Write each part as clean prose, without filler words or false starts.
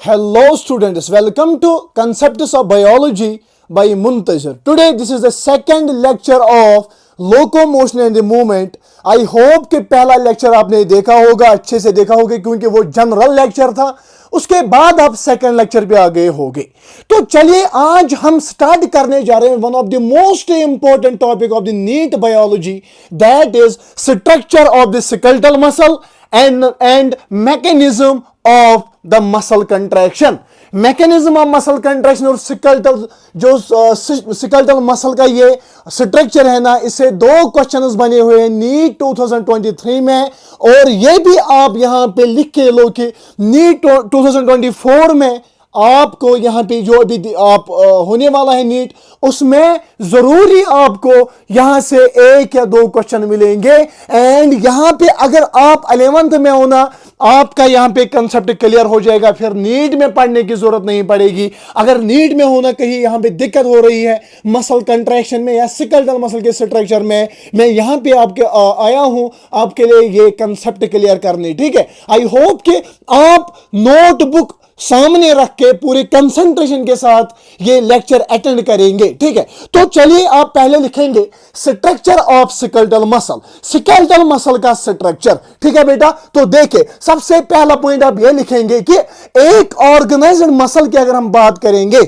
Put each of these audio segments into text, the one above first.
Hello students, welcome to Concepts of Biology by Muntazir. Today this is the second lecture of locomotion and the movement. I hope कि पहला lecture आपने देखा होगा, अच्छे से देखा होगा क्योंकि वो जनरल लेक्चर था. उसके बाद आप सेकंड लेक्चर पे आ गए होंगे. तो चलिए आज हम स्टार्ट करने जा रहे हैं one of the most important topic of the NEET biology, that is structure of the skeletal muscle and mechanism of the muscle contraction. Mechanism of muscle contraction और स्केलेटल जो स्केलेटल मसल का ये structure है ना, इससे दो questions बने हुए हैं नीट 2023 में, और ये भी आप यहां पे लिख के लो कि नीट 2024 में आपको यहां पे जो अभी आप होने वाला है नीट, उसमें जरूरी आपको यहां से एक या दो क्वेश्चन मिलेंगे. एंड यहां पे अगर आप 11th में हो ना, आपका यहां पे कंसेप्ट क्लियर हो जाएगा, फिर नीट में पढ़ने की जरूरत नहीं पड़ेगी. अगर नीट में होना कहीं यहां पे दिक्कत हो रही है मसल कंट्रैक्शन में या स्केलेटल मसल के स्ट्रक्चर में, मैं यहां पे आपके आया हूं आपके लिए ये कंसेप्ट क्लियर करने. ठीक है, आई होप कि आप नोटबुक सामने रख के पूरे कंसंट्रेशन के साथ ये लेक्चर अटेंड करेंगे. ठीक है, तो चलिए आप पहले लिखेंगे structure of skeletal muscle, skeletal muscle का स्ट्रक्चर. ठीक है बेटा, तो देखिए सबसे पहला पॉइंट आप ये लिखेंगे कि एक ऑर्गेनाइज्ड मसल की अगर हम बात करेंगे,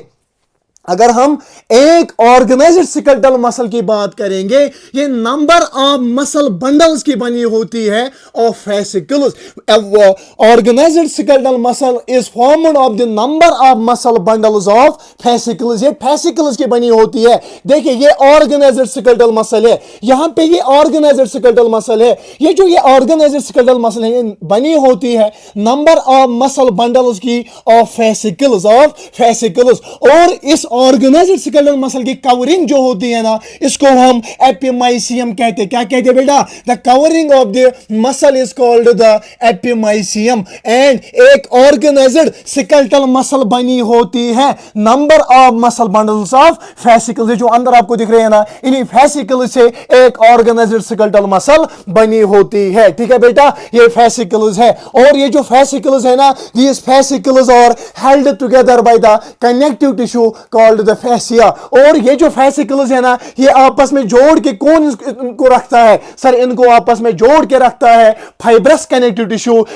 अगर हम एक ऑर्गेनाइज्ड स्केलेटल मसल की बात करेंगे, ये नंबर ऑफ मसल बंडल्स की बनी होती है of fascicles. Organized skeletal muscle is formed of the number of muscle bundles of fascicles. ये फेसिकल्स की बनी होती है. देखिए ये ऑर्गेनाइज्ड स्केलेटल मसल है, यहां पे ये ऑर्गेनाइज्ड स्केलेटल मसल है. ये जो ये ऑर्गेनाइज्ड स्केलेटल मसल है, ये बनी होती है नंबर ऑफ मसल बंडल्स की ऑफ फेसिकल्स और इस ऑर्गेनाइज्ड स्केलेटल मसल की कवरिंग जो होती है ना, इसको हम एपिमाइसियम कहते हैं. क्या कहते हैं बेटा? The covering of the muscle is called the epimysium. And एक ऑर्गेनाइज्ड स्केलेटल मसल बनी होती है number of muscle bundles of fascicles. जो अंदर आपको दिख रहे हैं ना, इन्हीं फेसिकल्स से एक ऑर्गेनाइज्ड स्केलेटल मसल बनी होती है. ठीक है बेटा, ये फेसिकल्स है, और ये जो फेसिकल्स है ना, these fascicles are held together by the connective tissue called the fascia. और ये जो फेसिकल्स है ना, ये आपस में जोड़ के कौन इनको रखता है? सर, इनको आपस में जोड़ के रखता है fibrous connective tissue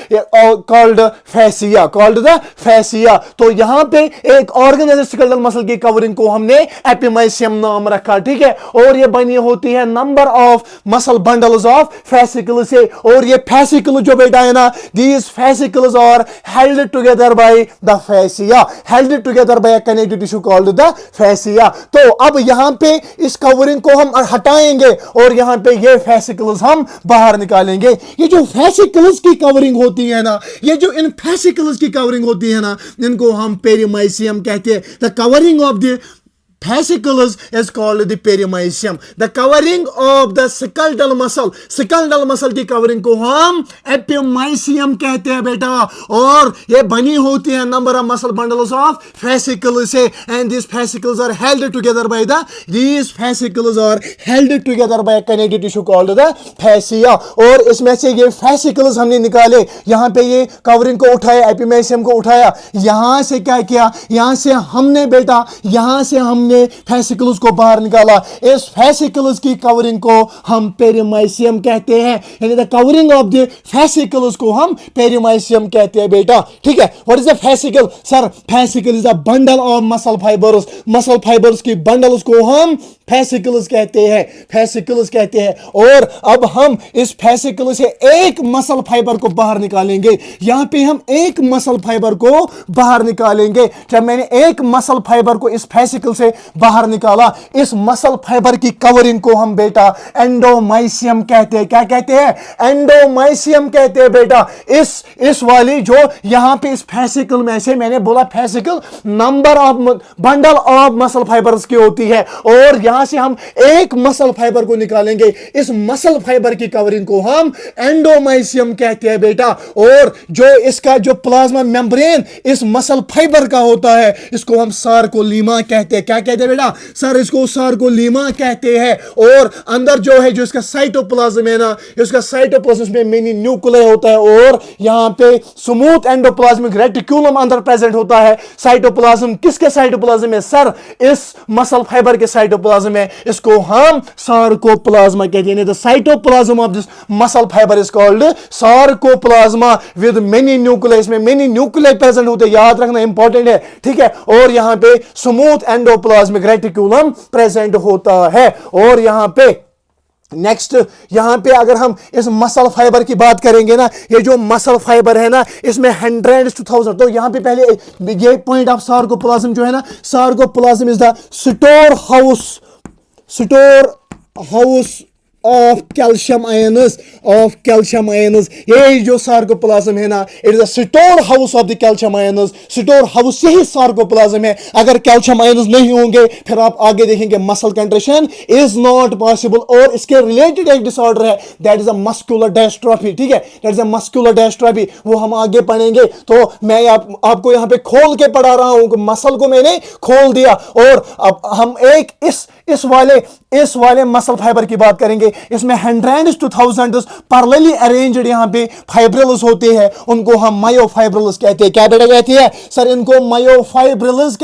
called fascia, called the fascia. तो यहां पे एक ऑर्गेनाइज्ड स्केलेटल मसल की कवरिंग को हमने एपिमाइसियम नाम रखा. ठीक है, और ये बनी होती है number of muscle bundles of fascicle से. और ये फेसिकल जो बेटा है ना, these fascicles are held together by the fascia, held together by a connective tissue called the fascia. तो अब यहां पे इस कवरिंग को हम हटाएंगे और यहां पे ये फेसिकल्स हम बाहर निकालेंगे. ये जो फेसिकल्स की कवरिंग होती है ना, ये जो इन फेसिकल्स की कवरिंग होती है ना, इनको हम पेरिमाइसियम कहते हैं. The covering of the fascicles is called the perimysium. The covering of the skeletal muscle की कवरिंग को हम epimysium कहते हैं बेटा. और ये बनी होती है number of muscle bundles of fascicles से, and these fascicles are held together by a connective tissue called the fascia. और इसमें से ये फेसिकल्स हमने निकाले, यहां पे ये कवरिंग को उठाया, एपिमाइसियम को उठाया, यहां से क्या किया, यहां से हमने बेटा, यहां से हमने फेसिकल्स को बाहर निकाला. इस फेसिकल्स की कवरिंग को हम पेरिमाइसियम कहते हैं, यानी the covering of the fascicles को हम पेरिमाइसियम कहते हैं बेटा. ठीक है, what is the fascicle? Sir, fascicle is a bundle of muscle fibres की बंडल्स को हम फेसिकल्स कहते हैं. और अब हम इस फेसिकल से एक मसल फाइबर को बाहर निकालेंगे. यहां पे हम एक मसल फाइबर को बाहर निकालेंगे. जब मैंने एक मसल फाइबर को इस फेसिकल से बाहर निकाला, इस मसल फाइबर की कवरिंग को हम बेटा एंडोमाइसियम कहते हैं. क्या कहते हैं? एंडोमाइसियम कहते हैं बेटा. इस वाली जो यहां पे इस फेसिकल में से मैंने बोला, fascicle number of bundle of muscle fibres की होती है, और यहां से हम एक मसल फाइबर को निकालेंगे. इस मसल फाइबर की कवरिंग को हम एंडोमाइसियम कहते हैं बेटा. और जो इसका जो प्लाज्मा मेम्ब्रेन इस मसल फाइबर का होता है, इसको हम सार्कोलीमा कहते हैं. क्या कहते हैं बेटा सर, इसको सार्कोलीमा कहते हैं। और अंदर जो है, जो इसका साइटोप्लाज्म है ना, इसका साइटोप्लाज्म में मिनी न्यूक्लियस होता है और यहां पे स्मूथ एंडोप्लाज्मिक रेटिकुलम अंदर प्रेजेंट होता है। साइटोप्लाज्म किसके साइटोप्लाज्म है सर? इस मसल फाइबर के साइटोप्लाज्म है, इसको हम सार्कोप्लाज्मा कहते हैं। The cytoplasm of this muscle fibre is called sarcoplasma with many nucleus. में मेनी न्यूक्लियस प्रेजेंट होते हैं, याद रखना इंपॉर्टेंट है, ठीक है। और यहां पे स्मूथ एंडोप्लाज्मिक रेटिकुलम प्रेजेंट होता है। और यहां पे नेक्स्ट, यहां पे अगर हम इस मसल फाइबर की बात करेंगे ना, ये जो मसल फाइबर है ना, इसमें 100 तो यहां पे पहले ये पॉइंट ऑफ सार्कोप्लाज्म जो है ना, sarcoplasm is the store house of calcium ions, ये जो सार्कोप्लाज्म है ना, it is the store house of the calcium ions. Store house यही सार्कोप्लाज्म है। अगर कैल्शियम आयंस नहीं होंगे, फिर आप आगे देखेंगे muscle contraction is not possible. और इसके रिलेटेड एक डिसऑर्डर है, that is a muscular dystrophy, ठीक है, that is a muscular dystrophy, वो हम आगे पढ़ेंगे। तो मैं आपको यहां पे खोल के पढ़ा रहा हूं, मसल को मैंने खोल दिया। और अब हम एक इस वाले मसल फाइबर की बात करेंगे। इसमें 100 to 1000 पैरेलली अरेंज्ड यहां पे फाइब्रिल्स होते हैं, उनको हम मायोफाइब्रिल्स कहते हैं। क्या बेटा कहते हैं सर? इनको मायोफाइब्रिल्स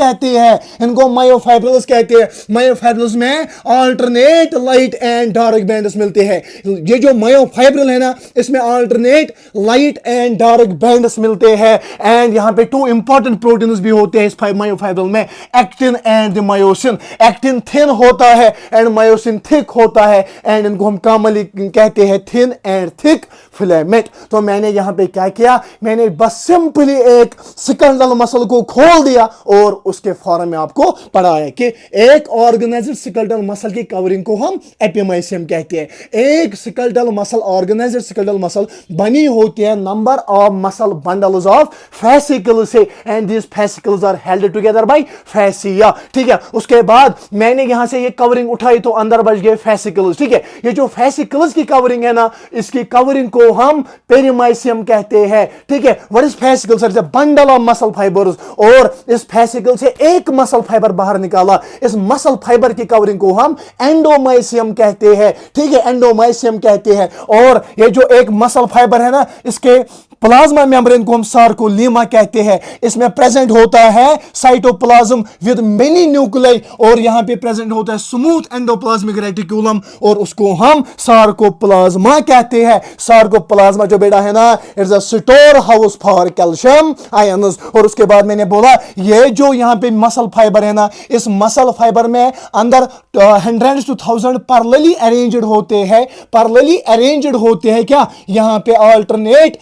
कहते हैं, मायोफाइब्रिल्स में alternate light and dark bands मिलते हैं। ये जो मायोफाइब्रिल है ना, इसमें alternate light and dark bands मिलते हैं। एंड यहां पे 2 इंपॉर्टेंट प्रोटीन्स भी होते हैं इस मायोफाइब्रिल में, actin and myosin. Actin thin होता है एंड मायोसिन थिक होता है, एंड इनको हम कॉमनली कहते हैं थिन एंड थिक फिलामेंट। तो मैंने यहां पे क्या किया, मैंने बस सिंपली एक स्केलेटल मसल को खोल दिया और उसके फॉर्म में आपको पढ़ाया कि एक ऑर्गेनाइज्ड स्केलेटल मसल की कवरिंग को हम एपिमाइसियम कहते हैं। एक skeletal muscle, organised skeletal muscle बनी होती है number of muscle bundles of fascicles से, and this fascicles are held together by fascia, ठीक है। उसके बाद मैंने यहां से ये कवरिंग उठाई तो अंदर बच गए फैसिकल्स, ठीक है। ये जो फैसिकल्स की कवरिंग है ना, इसकी कवरिंग को हम पेरिमाइसियम कहते हैं, ठीक है। What is fascicles? It's a bundle of muscle fibres. और इस फैसिकल से एक मसल फाइबर बाहर निकाला, इस मसल फाइबर की कवरिंग को हम एंडोमाइसियम कहते हैं, ठीक है, एंडोमाइसियम कहते हैं। और ये जो एक मसल फाइबर है ना, इसके प्लाज्मा मेम्ब्रेन को हम सार्कोलीमा कहते हैं। इसमें प्रेजेंट होता है साइटोप्लाज्म विद मेनी न्यूक्लियाई, और यहां पे प्रेजेंट होता है स्मूथ एंडोप्लाज्मिक रेटिकुलम, और उसको हम सार्कोप्लाज्मा कहते हैं। सार्कोप्लाज्मा जो बेटा है ना, it's a store house for calcium ions. और उसके बाद मैंने बोला ये जो यहां पे मसल फाइबर है ना, इस मसल फाइबर में अंदर 100 to 1000 पैरेलली अरेंज्ड होते हैं, क्या यहां पे अल्टरनेट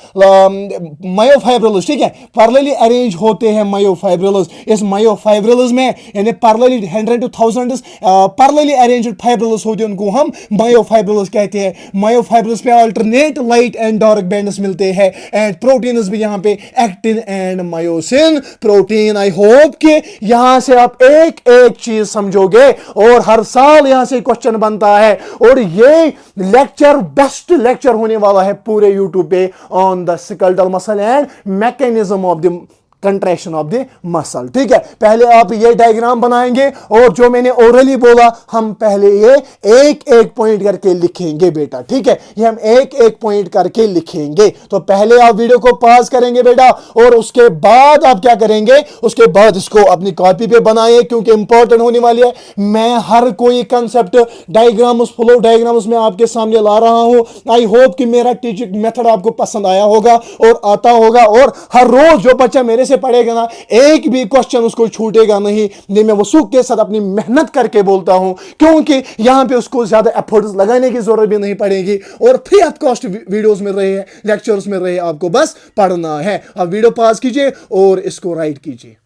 मायोफाइब्रिल्स, ठीक है, पैरेलली अरेंज होते हैं मायोफाइब्रिल्स। इस मायोफाइब्रिल्स में यानी parallelly 100 to 1000 parallelly arranged fibrils होते हैं, उनको हम मायोफाइब्रिल्स कहते हैं। मायोफाइब्रिल्स पे alternate light and dark bands मिलते हैं, एंड प्रोटीन्स भी यहां पे actin and myosin protein. I hope कि यहां से आप एक एक चीज समझोगे, और हर साल यहां से क्वेश्चन बनता है, और ये लेक्चर बेस्ट लेक्चर होने वाला है पूरे यूट्यूब पे on the skeletal muscle and mechanism of the contraction of the muscle, ठीक है। पहले आप ये डायग्राम बनाएंगे, और जो मैंने ओरली बोला हम पहले ये एक एक पॉइंट करके लिखेंगे बेटा, ठीक है, ये हम एक एक पॉइंट करके लिखेंगे। तो पहले आप वीडियो को पॉज करेंगे बेटा, और उसके बाद आप क्या करेंगे, उसके बाद इसको अपनी कॉपी पे बनाएं, क्योंकि इंपॉर्टेंट होने वाली है। मैं हर कोई कंसेप्ट डायग्राम्स, फ्लो डायग्राम्स में आपके सामने ला रहा हूं। आई होप कि मेरा टीचिंग मेथड आपको पसंद आया होगा और आता होगा, और हर रोज जो बच्चा मेरे से पढ़ेगा ना, एक भी क्वेश्चन उसको छूटेगा नहीं। ये मैं वसूख के साथ अपनी मेहनत करके बोलता हूं, क्योंकि यहां पे उसको ज्यादा एफर्ट्स लगाने की जरूरत भी नहीं पड़ेगी, और फ्री ऑफ कॉस्ट वीडियोस मिल रहे हैं, लेक्चर्स मिल रहे हैं, आपको बस पढ़ना है। अब वीडियो पॉज कीजिए और इसको राइट कीजिए।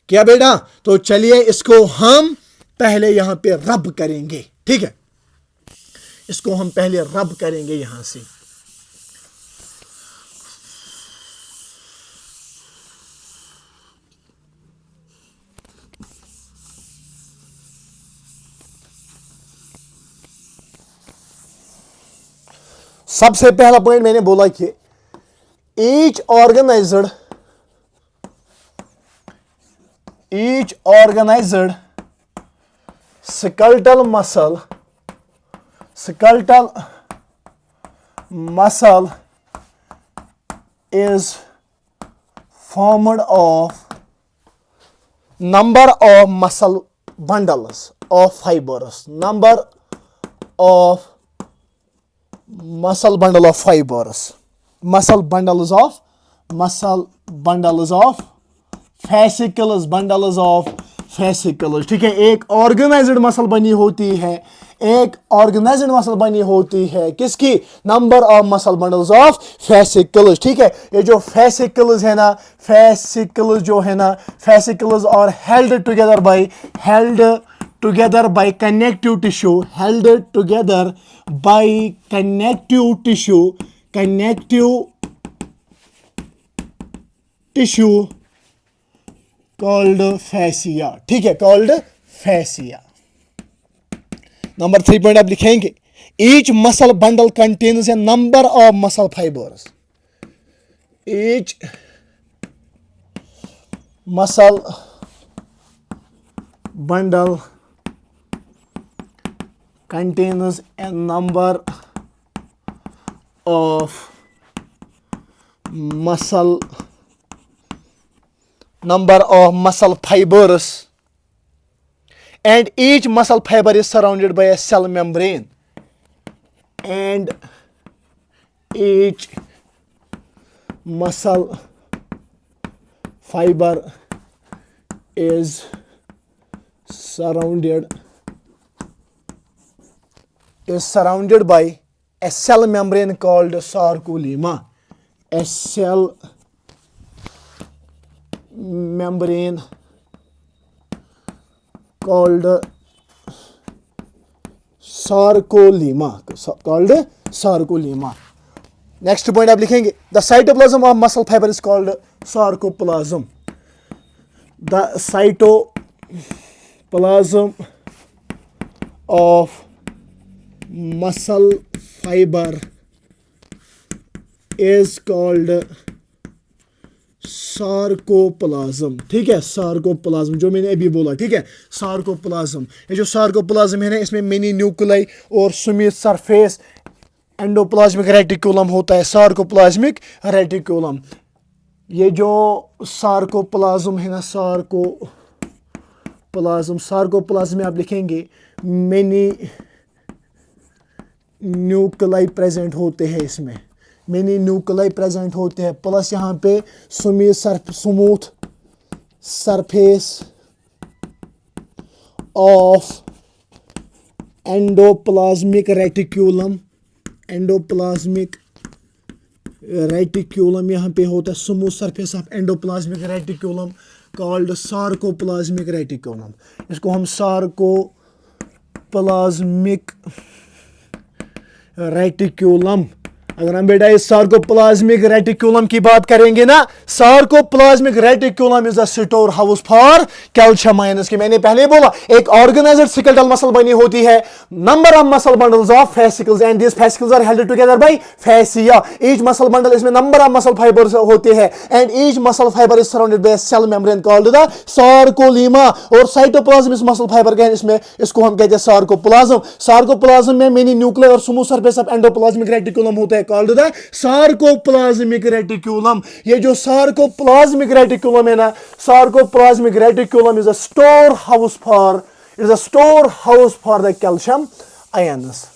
क्या बेटा? तो चलिए इसको हम पहले यहां पे रब करेंगे, ठीक है, इसको हम पहले रब करेंगे यहां से। सबसे पहला पॉइंट मैंने बोला कि each organized each organized skeletal muscle is formed of number of muscle bundles of fibers. Number of muscle bundle of fibers. Muscle bundles of fascicles, bundles of fascicles. ठीक है, एक ऑर्गेनाइज्ड मसल बनी होती है, किसकी? Number of muscle bundles of fascicles. ठीक है, ये जो fascicles है ना, fascicles और held together by connective tissue, called fascia. ठीक है, called fascia. नंबर 3 पॉइंट आप लिखेंगे, each muscle bundle contains a number of muscle fibers. Each muscle bundle contains a number of muscle fibers, and each muscle fiber is surrounded by a cell membrane. And each muscle fiber is surrounded by a cell membrane called sarcolemma. A cell membrane called sarcolemma. Next point आप लिखेंगे, the cytoplasm of muscle fiber is called sarcoplasm. The cytoplasm of muscle fiber is called sarcoplasm. ठीक है, sarcoplasm जो मैंने अभी बोला. ठीक है, सार्कोप्लाज्म. ये जो सार्कोप्लाज्म है ना, इसमें मिनी न्यूक्लियाई और स्मूथ सरफेस एंडोप्लाज्मिक रेटिकुलम होता है. Sarcoplasmic reticulum. ये जो सार्कोप्लाज्म है ना, सार्कोप्लाज्म में आप लिखेंगे मिनी न्यूक्लियाई प्रेजेंट होते हैं. इसमें मिनी न्यूक्लियाई प्रेजेंट होते हैं, प्लस यहाँ पे smooth surface of endoplasmic reticulum यहाँ पे होता है. Smooth surface of endoplasmic reticulum called sarcoplasmic reticulum. इसको हम सार्कोप्लाज्मिक रेटिकुलम. अगर हम बेटा इस सार्कोप्लाज्मिक रेटिकुलम की बात करेंगे ना, sarcoplasmic reticulum is the store house for calcium ions. की मैंने पहले बोला, एक ऑर्गेनाइज्ड स्केलेटल मसल बनी होती है, number of muscle bundles of fascicles, and this fascicles are held together by fascia. Each muscle bundle, इसमें नंबर ऑफ मसल फाइबर्स होते हैं, and each muscle fibre is surrounded by cell membrane called the sarcolemma. और cytoplasm इस muscle fibre का है, इसमें इसको हम कहते हैं सार्कोप्लाज्म. सार्कोप्लाज्म में मिनी न्यूक्लियर और smooth surface of endoplasmic reticulum होता है called the sarcoplasmic reticulum. ये जो sarcoplasmic reticulum है ना, sarcoplasmic reticulum is a storehouse for the calcium ions.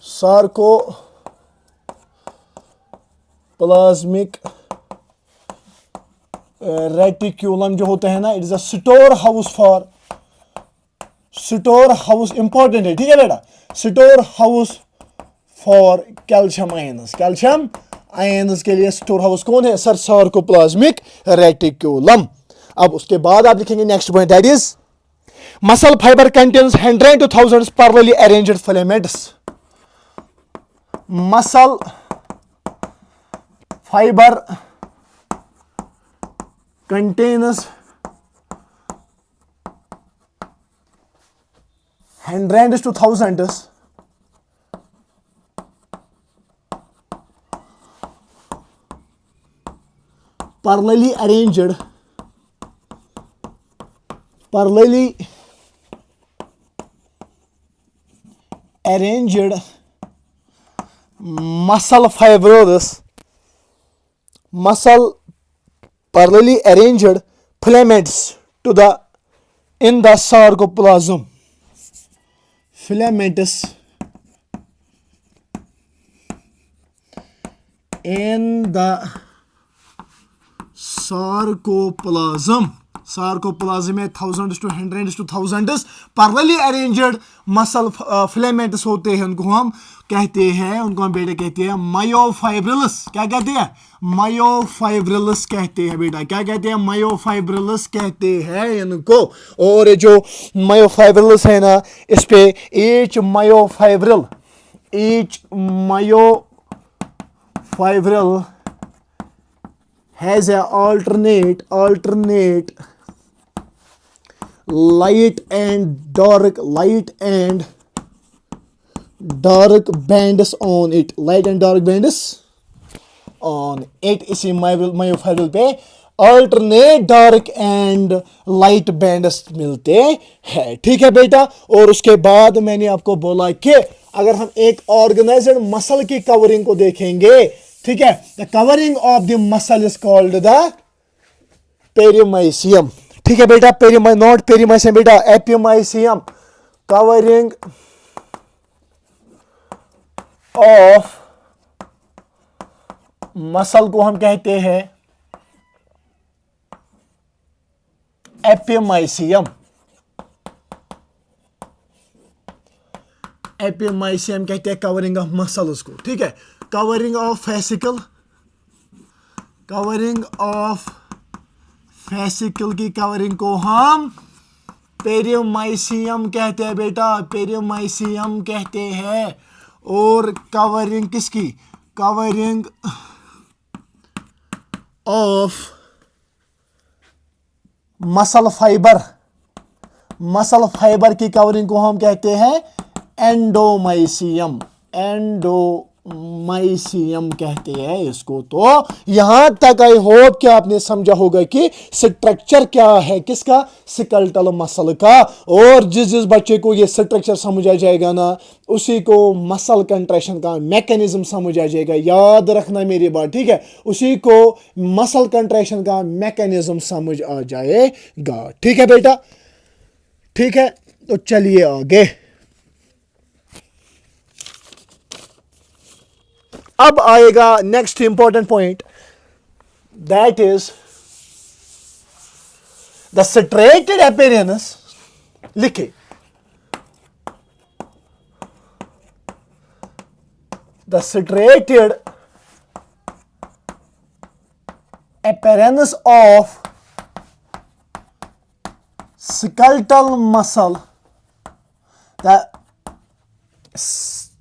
Sarcoplasmic reticulum जो होता है ना, it is a store house important है. ठीक है बेटा, store house for calcium ions के लिए स्टोर हाउस कौन है? Sir, sarcoplasmic reticulum. अब उसके बाद आप लिखेंगे next point, that is muscle fibre contains 100 to 1000 parallelly arranged filaments. Muscle fibre contains hundreds to thousands, parallelly arranged muscle fibrils, parallelly arranged filaments in the sarcoplasm. Filaments in the sarcoplasm. Sarcoplasm में thousands to hundreds to thousands parallelly arranged muscle filaments होते हैं, उनको हम कहते हैं, उनको हम बेटा कहते हैं मायोफाइब्रिल्स. क्या कहते हैं? मायोफाइब्रिल्स कहते हैं बेटा. क्या कहते हैं? मायोफाइब्रिल्स कहते हैं इनको. और जो मायोफाइब्रिल्स है ना, इस पे each myofibril has a alternate light and dark bands on it. Light and dark bands on it. इसी मायोफाइब्रिल पे alternate dark and light bands मिलते हैं. ठीक है बेटा. और उसके बाद मैंने आपको बोला कि अगर हम एक ऑर्गेनाइज्ड मसल की कवरिंग को देखेंगे, ठीक है, the covering of the muscle is called the perimysium. ठीक है बेटा. नॉट पेरिमाइसियम बेटा, एपिमाइसियम. कवरिंग ऑफ मसल को हम कहते हैं एपिमाइसियम. एपिमाइसियम कहते हैं कवरिंग ऑफ मसल्स को. ठीक है. कवरिंग ऑफ फेसिकल की कवरिंग को हम पेरिमाइसियम कहते हैं बेटा. पेरिमाइसियम कहते हैं. और कवरिंग किसकी? कवरिंग ऑफ मसल फाइबर की कवरिंग को हम कहते हैं एंडोमाइसियम कहते हैं इसको. तो यहां तक आई होप कि आपने समझा होगा कि स्ट्रक्चर क्या है किसका? स्केलेटल मसल का. और जिस बच्चे को ये स्ट्रक्चर समझ आ जाएगा ना, उसी को मसल कंट्रैक्शन का मैकेनिज्म समझ आ जाएगा. याद रखना मेरी बात. ठीक है. उसी को मसल कंट्रैक्शन का मैकेनिज्म समझ आ जाएगा. ठीक है बेटा. ठीक है. तो चलिए आगे. अब आएगा next important point, that is the striated appearance. लिखे the striated appearance of skeletal muscle. The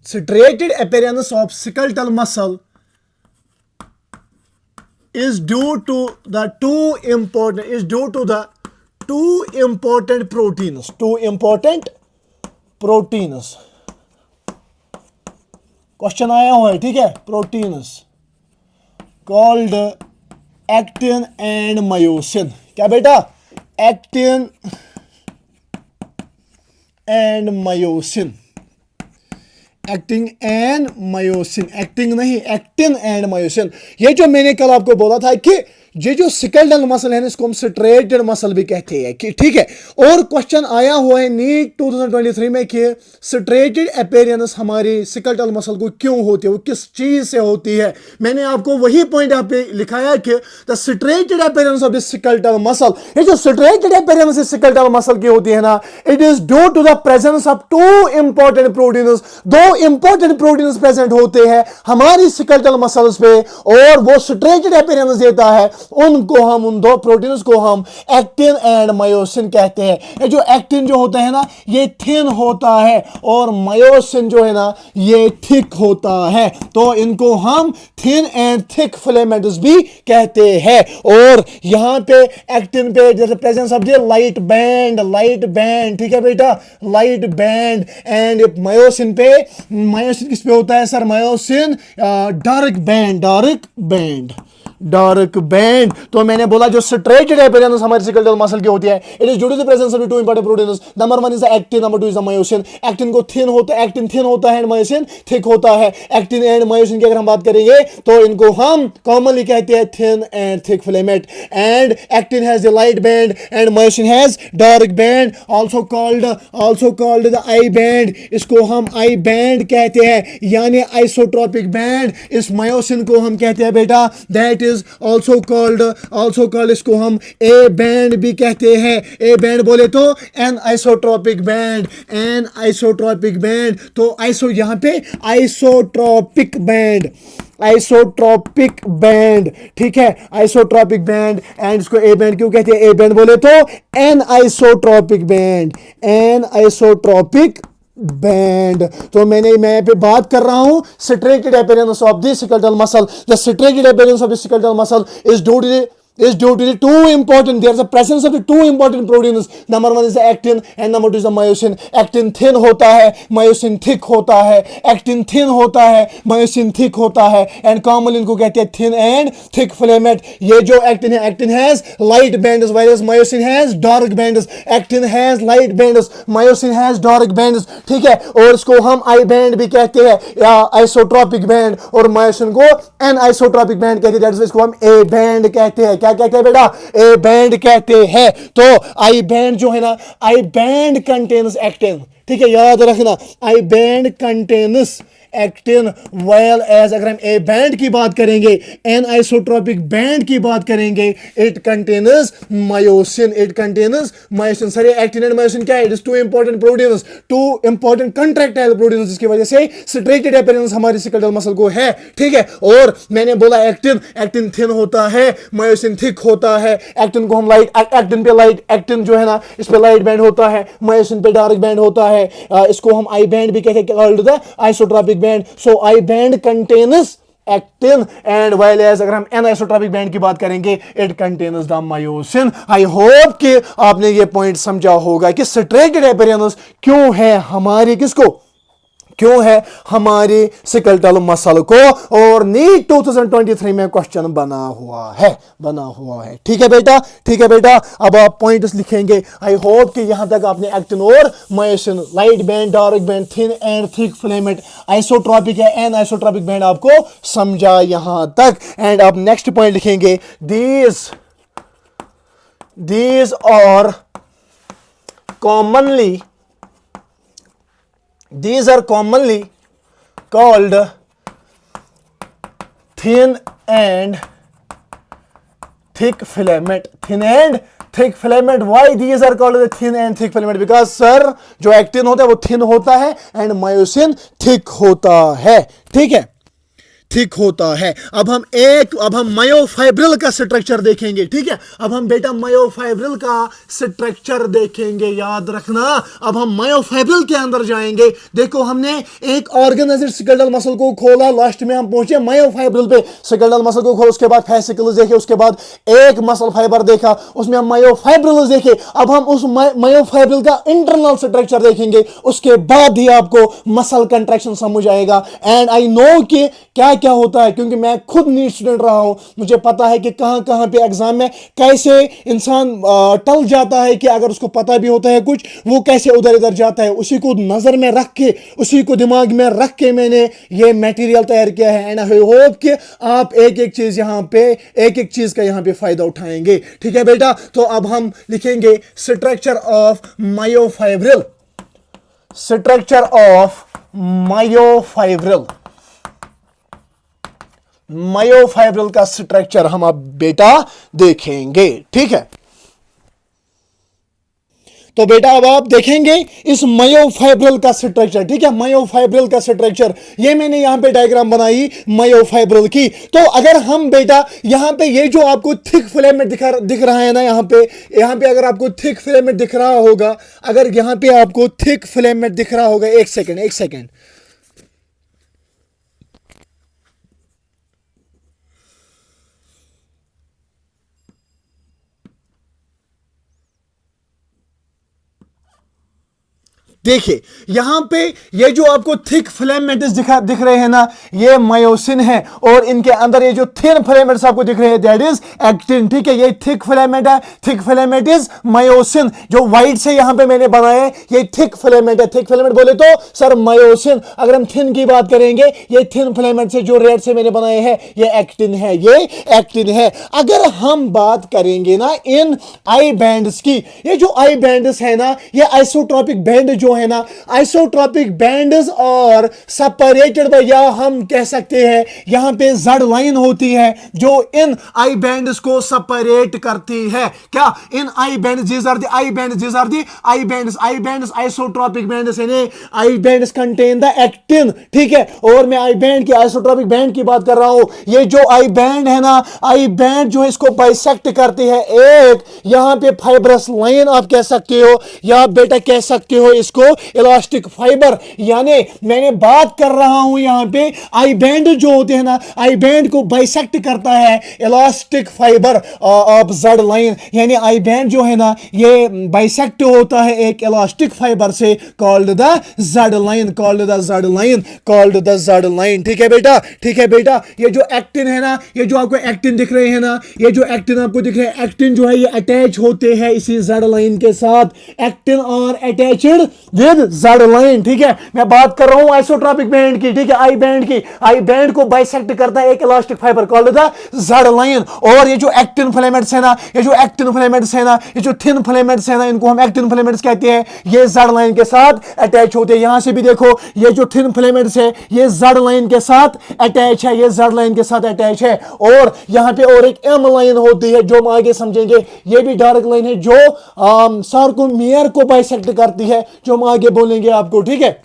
striated appearance of skeletal muscle is due to the two important proteins. Question आया हुआ है. ठीक है. Proteins called actin and myosin. क्या बेटा? Actin and myosin. Actin and myosin. Actin नहीं, actin and myosin. ये जो मैंने कल आपको बोला था कि ये जो स्केलेटल मसल है ना, इसको हम स्ट्रेटेड मसल भी कहते हैं. ठीक है. और क्वेश्चन आया हुआ है नीट 2023 में कि स्ट्रेटेड अपीयरेंस हमारी स्केलेटल मसल को क्यों होती है, वो किस चीज से होती है. मैंने आपको वही पॉइंट यहाँ पे लिखाया कि the striated appearance of the skeletal muscle. ये जो स्ट्रेटेड अपीयरेंस स्केलेटल मसल की होती है ना, it is due to the presence of two important proteins. दो इंपॉर्टेंट प्रोटीन्स प्रेजेंट होते हैं हमारी स्केलेटल मसल्स पे, और वो स्ट्रेटेड अपीयरेंस देता है. उनको हम, उन दो प्रोटीन्स को हम एक्टिन एंड मायोसिन कहते हैं। ये जो एक्टिन जो होता है ना, ये थिन होता है, और मायोसिन जो है ना, ये थिक होता है। तो इनको हम थिन एंड थिक फिलामेंट्स भी कहते हैं। और यहां पे एक्टिन पे जैसे presence of the light band, ठीक है बेटा, लाइट बैंड। एंड मायोसिन पे, मायोसिन किस पे होता है सर? Myosin dark band. तो मैंने बोला जो स्ट्रेटेड एपिडेंस हमारे सिकल मसल की होती है, it is due to the presence of two important proteins. Number 1 is the actin, number 2 is the myosin. Actin को थिन होता है, एक्टिन थिन होता है एंड मायोसिन थिक होता है। एक्टिन एंड मायोसिन की अगर हम बात करेंगे तो इनको हम कॉमनली कहते हैं thin and thick filament. And actin has the light band and myosin has dark band, also called the I band. इसको हम आई बैंड कहते हैं, यानी आइसोट्रोपिक बैंड। इस मायोसिन को हम कहते हैं बेटा, दैट इज also called, इसको हम ए बैंड भी कहते हैं। ए बैंड बोले तो एन आइसोट्रोपिक बैंड, तो आइसो यहां पे आइसोट्रोपिक बैंड, ठीक है, आइसोट्रोपिक बैंड। एंड इसको ए बैंड क्यों कहते हैं? ए बैंड बोले तो एन आइसोट्रोपिक बैंड। तो मैं पे बात कर रहा हूं striated appearance of the skeletal muscle. The striated appearance of the skeletal muscle is due to the two important, there's a presence of the two important proteins. Number 1 is the actin and number 2 is the myosin. Actin thin होता है, myosin thick होता है। actin thin होता है, myosin thick होता है, and commonly इनको कहते हैं thin and thick filament। ये जो actin है, actin has light bands whereas myosin has dark bands। actin has light bands, myosin has dark bands, ठीक है। और इसको हम I band भी कहते हैं या isotropic band, और myosin को anisotropc band कहते हैं, that is इसको हम A band कहते हैं। क्या कहते हैं बेटा? ए बैंड कहते हैं। तो आई बैंड जो है ना, आई बैंड कंटेन्स एक्टिन, ठीक है, याद रखना, I band contains actin, well as अगर हम ए बैंड की बात करेंगे, एन आइसोट्रोपिक बैंड की बात करेंगे, इट कंटेन्स मायोसिन। सर ये एक्टिन एंड मायोसिन क्या है? It is to important proteins, two important contractile proteins, जिसकी वजह से स्ट्रेटेड अपीयरेंस हमारी स्केलेटल मसल को है, ठीक है। और मैंने बोला एक्टिन थिन होता है, मायोसिन थिक होता है। एक्टिन को हम एक्टिन जो है ना, इस पे लाइट बैंड होता है, मायोसिन पे डार्क बैंड होता है। इसको हम आई बैंड भी कहते हैं, called the isotropic band. So I band contains actin and while as अगर हम एनाइसोट्रोपिक बैंड की बात करेंगे, it contains the myosin. I hope कि आपने ये पॉइंट समझा होगा कि स्ट्रेटेड अपीयरेंस क्यों है हमारी, किसको, क्यों है हमारी स्केलेटल मसल को। और नीट 2023 में क्वेश्चन बना हुआ है, ठीक है बेटा। अब आप पॉइंट्स लिखेंगे। आई होप कि यहां तक आपने एक्टिन और myosin, light band, dark band, thin and thick filament, isotropic है एन आइसोट्रोपिक बैंड आपको समझा यहां तक। एंड आप नेक्स्ट पॉइंट लिखेंगे, these are commonly called thin and thick filament। Why these are called the thin and thick filament? Because sir जो actin होता है वो थिन होता है एंड मायोसिन थिक होता है, ठीक है, थिक होता है। अब हम मायोफाइब्रिल का स्ट्रक्चर देखेंगे, ठीक है। अब हम बेटा मायोफाइब्रिल का स्ट्रक्चर देखेंगे, याद रखना। अब हम मायोफाइब्रिल के अंदर जाएंगे। देखो हमने एक ऑर्गेनाइज्ड स्केलेटल मसल को खोला, लास्ट में हम पहुंचे मायोफाइब्रिल पे। स्केलेटल मसल को खोला, उसके बाद फैसिकल्स देखे, उसके बाद एक मसल फाइबर देखा, उसमें हम मायोफाइब्रिल देखे। अब हम उस मायोफाइब्रिल का इंटरनल स्ट्रक्चर देखेंगे, उसके बाद ही आपको मसल कंट्रैक्शन समझ आएगा। एंड आई नो कि क्या क्या होता है, क्योंकि मैं खुद नीट स्टूडेंट रहा हूं, मुझे पता है कि कहां पे एग्जाम में कैसे इंसान टल जाता है, कि अगर उसको पता भी होता है कुछ, वो कैसे उधर इधर जाता है। उसी को नजर में रख के, उसी को दिमाग में रख के मैंने ये मटेरियल तैयार किया है। एंड आई होप कि आप एक एक चीज का यहां पे फायदा उठाएंगे, ठीक है बेटा। तो अब हम लिखेंगे स्ट्रक्चर ऑफ मायोफाइब्रिल। मायोफाइब्रिल का स्ट्रक्चर हम अब बेटा देखेंगे, ठीक है। तो बेटा अब आप देखेंगे इस मायोफाइब्रिल का स्ट्रक्चर, ठीक है, मायोफाइब्रिल का स्ट्रक्चर, ये मैंने यहां पे डायग्राम बनाई मायोफाइब्रिल की। तो अगर हम बेटा यहां पे ये जो आपको थिक फिलामेंट दिख रहा है ना, यहां पे अगर आपको थिक फिलामेंट दिख रहा होगा, अगर यहां पे आपको थिक फिलामेंट दिख रहा होगा, एक सेकेंड, देखिए यहां पे ये जो आपको थिक फिलामेंट्स दिख रहे हैं ना, ये मायोसिन है, और इनके अंदर ये जो थिन फिलामेंट्स आपको दिख रहे हैं दैट इज एक्टिन, ठीक है। ये थिक फिलामेंट है, थिक फिलामेंट इज मायोसिन। जो व्हाइट से यहां पे मैंने बनाया है ये थिक फिलामेंट है। थिक फिलामेंट बोले तो सर मायोसिन। अगर हम थिन की बात करेंगे, ये थिन फिलामेंट से जो रेड से मैंने बनाए हैं ये एक्टिन है, ये एक्टिन है। अगर हम बात करेंगे ना इन आई बैंड्स की, ये जो आई बैंड्स है ना, ये आइसोट्रोपिक बैंड जो है ना, आइसोट्रोपिक बैंड्स और सेपरेटेड बाय, या हम कह सकते हैं यहां पे जेड लाइन होती है जो इन आई बैंड्स को सेपरेट करती है। क्या इन I bands, these are the I bands, these are the I bands, I bands isotropic bands यानी I bands contain the actin, ठीक है। और मैं आई बैंड की, आइसोट्रोपिक बैंड की बात कर रहा हूं। ये जो आई बैंड है ना, आई बैंड जो है इसको बाइसेक्ट करती है। एक यहां पे फाइब्रस लाइन आप कह सकते हो, या बेटा कह सकते हो इसको इलास्टिक फाइबर, यानी मैंने बात कर रहा हूं यहां पे आई बैंड जो होते हैं ना, आई बैंड को बाइसेक्ट करता है elastic fibre of Z line, यानी आई बैंड जो है ना ये बाइसेक्ट होता है एक इलास्टिक फाइबर से, called the Z line, called the Z line, called the Z line, ठीक है बेटा, ठीक है बेटा। ये जो एक्टिन है ना, ये जो आपको एक्टिन दिख रहे हैं ना, ये जो एक्टिन आपको दिख रहे हैं, एक्टिन जो है ये अटैच होते हैं इसी जेड लाइन के साथ, एक्टिन और अटैच्ड विद जेड लाइन, ठीक है। मैं बात कर रहा हूं आइसोट्रोपिक बैंड की, ठीक है, आई बैंड की। आई बैंड को बाइसेक्ट करता है एक elastic fibre called the Z line. और ये जो एक्टिन फिलामेंट्स है ना, ये जो एक्टिन फिलामेंट्स है ना, ये जो थिन फिलामेंट्स है ना, इनको हम एक्टिन फिलामेंट्स कहते हैं, ये जेड लाइन के साथ अटैच होते हैं। यहां से भी देखो ये जो थिन फिलामेंट्स है ये जेड लाइन के साथ अटैच है, ये जेड लाइन के साथ अटैच है। और यहां पे और एक एम लाइन होती है जो हम आगे समझेंगे, ये भी डार्क लाइन है जो सार्कोमियर को बाइसेक्ट करती है, जो हम आगे बोलेंगे आपको, ठीक है।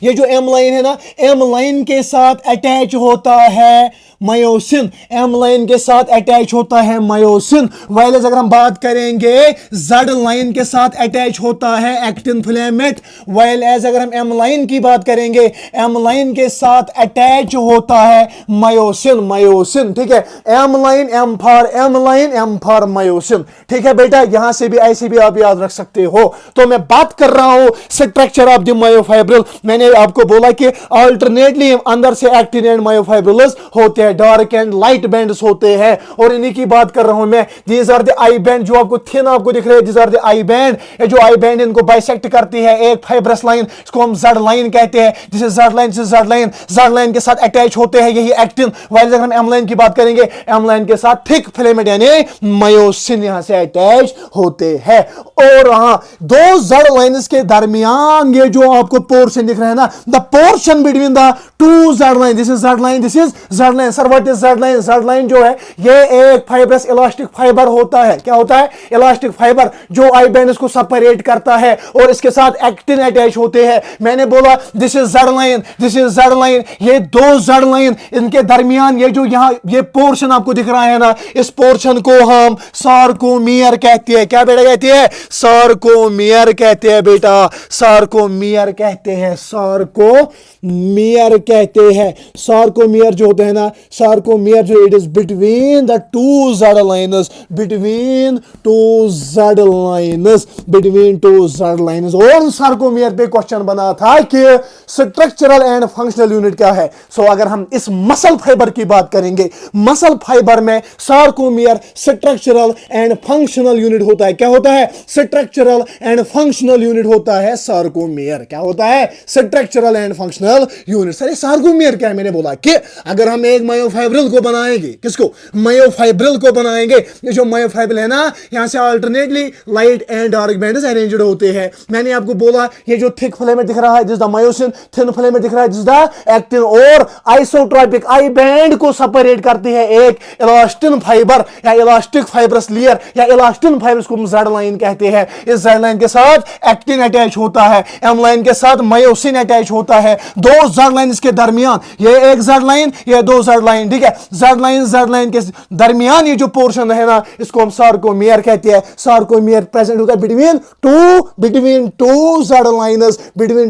ये जो एम लाइन है ना, एम लाइन के साथ अटैच होता है मायोसिन, एम लाइन के साथ अटैच होता है मायोसिन। वाइलेस अगर हम बात करेंगे जेड लाइन के साथ अटैच होता है एक्टिन फिलामेंट। वाइलेस अगर हम एम लाइन की बात करेंगे, एम लाइन के साथ अटैच होता है मायोसिन, मायोसिन, ठीक है। M line, M for M line, M for myosin, ठीक है बेटा। यहां से भी ऐसे भी आप याद रख सकते हो। तो मैं बात कर रहा हूं स्ट्रक्चर ऑफ द मायोफाइब्रिल। मैंने आपको बोला कि अल्टरनेटली अंदर से एक्टिन एंड मायोफाइब्रिल्स होते हैं, डार्क एंड लाइट बैंड्स होते हैं, और इन्हीं की बात कर रहा हूं मैं। These are the I band जो आपको थिन आपको दिख रहे हैं, these are the I band. ये जो आई बैंड इनको बाइसेक्ट करती है एक फाइब्रस लाइन, इसको हम जेड लाइन कहते हैं। This is Z line, this is Z line. Z line के साथ अटैच होते हैं यही एक्टिन। वाइल अगर हम एम लाइन की बात करेंगे, एम लाइन के साथ थिक फिलामेंट यानी मायोसिन यहां से अटैच होते हैं। और हां, दो जेड लाइंस के दरमियान ये जो आपको पोर्शन दिख रहा है ना, the portion between the two Z line, this is Z line, this is Z line. Sir what is Z line? Z line जो है ये एक फाइब्रस इलास्टिक फाइबर होता है। क्या होता है? इलास्टिक फाइबर जो आई बैंड्स को सेपरेट करता है, और इसके साथ एक्टिन अटैच होते हैं। मैंने बोला this is Z line, this is Z line. ये दो जेड लाइन, इनके दरमियान ये जो यहां ये पोर्शन आपको दिख रहा है ना, इस पोर्शन को हम सार्कोमियर कहते हैं। क्या बेटा कहते हैं? सार्कोमियर कहते हैं बेटा, सार्कोमियर कहते हैं, सार्कोमियर कहते हैं। सार्कोमियर जो होते हैं ना, सार्कोमियर जो it is between the two Z lines, between two Z lines, between two Z lines. और सार्कोमियर पे क्वेश्चन बना था कि स्ट्रक्चरल एंड फंक्शनल यूनिट क्या है। सो अगर हम इस मसल फाइबर की बात करेंगे, मसल फाइबर में sarcomere structural and functional unit होता है। क्या होता है? स्ट्रक्चरल एंड फंक्शनल यूनिट होता है सार्कोमियर। क्या होता है? Structural and functional unit. Sir sarcomere क्या है? मैंने बोला कि अगर हम एक मायोफाइब्रिल को बनाएंगे। किसको? मायोफाइब्रिल को बनाएंगे। ये जो मायोफाइब्रिल है ना, यहां से alternately light and dark bands arranged होते हैं। मैंने आपको बोला ये जो थिक फिलामेंट दिख रहा है this the myosin, thin filament दिख रहा है दिस द एक्टिन, और आइसोट्रोपिक आई बैंड को सेपरेट करती है एक इलास्टिन फाइबर या इलास्टिक फाइब्रस लेयर या इलास्टिन फाइब्रस को जेड लाइन कहते हैं। इस जेड लाइन के साथ एक्टिन अटैच होता है, एम लाइन के साथ मायोसिन अटैच होता है। दो जेड लाइन के दरमियान, ये एक जेड लाइन, ये दो जेड लाइन, ठीक है। जेड लाइन के दरमियान ये जो पोर्शन है ना, इसको हम सार्कोमियर कहते हैं। सार्कोमियर प्रेजेंट होता है between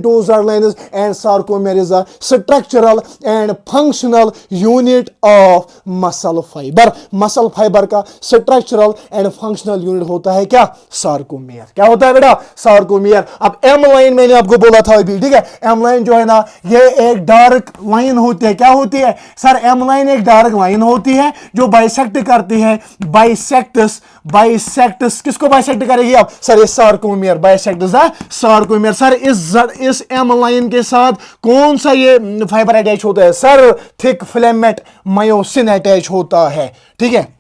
two Z lines and sarcomere is a structural and functional unit of muscle fibre. Muscle fibre का स्ट्रक्चरल एंड फंक्शनल यूनिट होता है क्या? सार्कोमियर। क्या होता है बेटा? सार्कोमियर। अब एम लाइन मैंने आपको बोला था अभी, ठीक है। एम लाइन जो है ना, ये एक डार्क लाइन होती है। क्या होती है सर? एम लाइन एक डार्क लाइन होती है जो बाइसेक्ट करती है, बाइसेक्ट्स किसको बाइसेक्ट करेगी? अब सर ये sarcomere bisects the sarcomere. Sir इस एम लाइन के साथ कौन सा ये फाइबर अटैच होता है? Sir thick filament myosin attach होता है, ठीक है,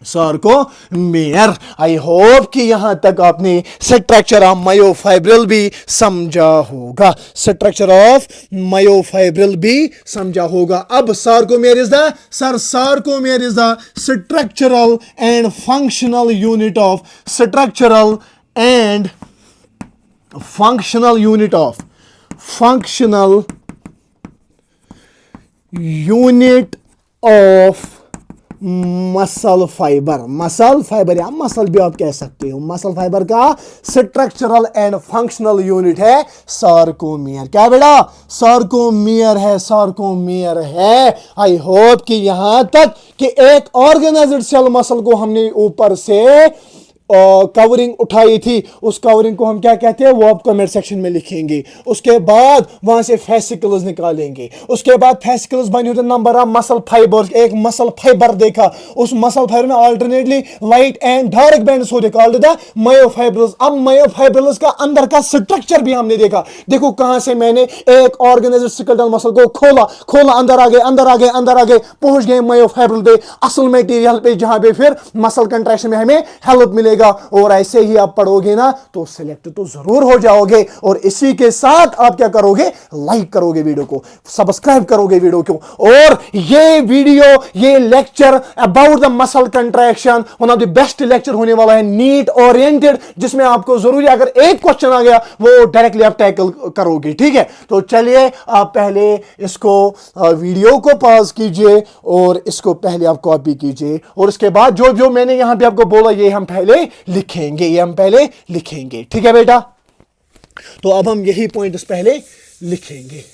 सार्कोमियर। आई होप कि यहां तक आपने स्ट्रक्चर ऑफ मायोफाइब्रिल भी समझा होगा, स्ट्रक्चर ऑफ मायोफाइब्रिल भी समझा होगा। अब sarcomere is the structural and functional unit of muscle fibre या मसल भी आप कह सकते हो। मसल फाइबर का स्ट्रक्चरल एंड फंक्शनल यूनिट है सार्कोमियर। क्या बेटा? सार्कोमियर है। आई होप कि यहां तक कि एक ऑर्गेनाइज्ड सेल मसल को हमने ऊपर से कवरिंग उठाई थी, उस कवरिंग को हम क्या कहते हैं वो आप कमेंट सेक्शन में लिखेंगे। उसके बाद वहां से फेसिकल्स निकालेंगे, उसके बाद फेसिकल्स बने होते नंबर ऑफ मसल फाइबर्स। एक मसल फाइबर देखा, उस मसल फाइबर में alternately light and dark bands होते कॉल्ड द मायोफाइब्रिल्स। अब मायोफाइब्रिल्स का अंदर का स्ट्रक्चर भी हमने देखा। देखो कहां से मैंने एक ऑर्गेनाइज्ड स्केलेटल मसल को खोला, अंदर आ गए पहुंच गए मायोफाइब्रिल पे, असल मटेरियल पे, जहां पे फिर मसल कंट्रैक्शन में हमें हेल्प मिलेगा। और ऐसे ही आप पढ़ोगे ना तो सिलेक्ट तो जरूर हो जाओगे। और इसी के साथ आप क्या करोगे? लाइक करोगे वीडियो को, सब्सक्राइब करोगे वीडियो को। और ये वीडियो, ये lecture about the muscle contraction one of the best lecture होने वाला है, नीट ओरिएंटेड, जिसमें आपको जरूरी अगर एक क्वेश्चन आ गया वो डायरेक्टली आप टैकल करोगे, ठीक है। तो चलिए आप पहले इसको वीडियो को पॉज कीजिए और इसको पहले आप कॉपी कीजिए, और उसके बाद जो जो मैंने यहां पे आपको बोला ये हम पहले लिखेंगे, ठीक है बेटा। तो अब हम यही पॉइंट्स पहले लिखेंगे।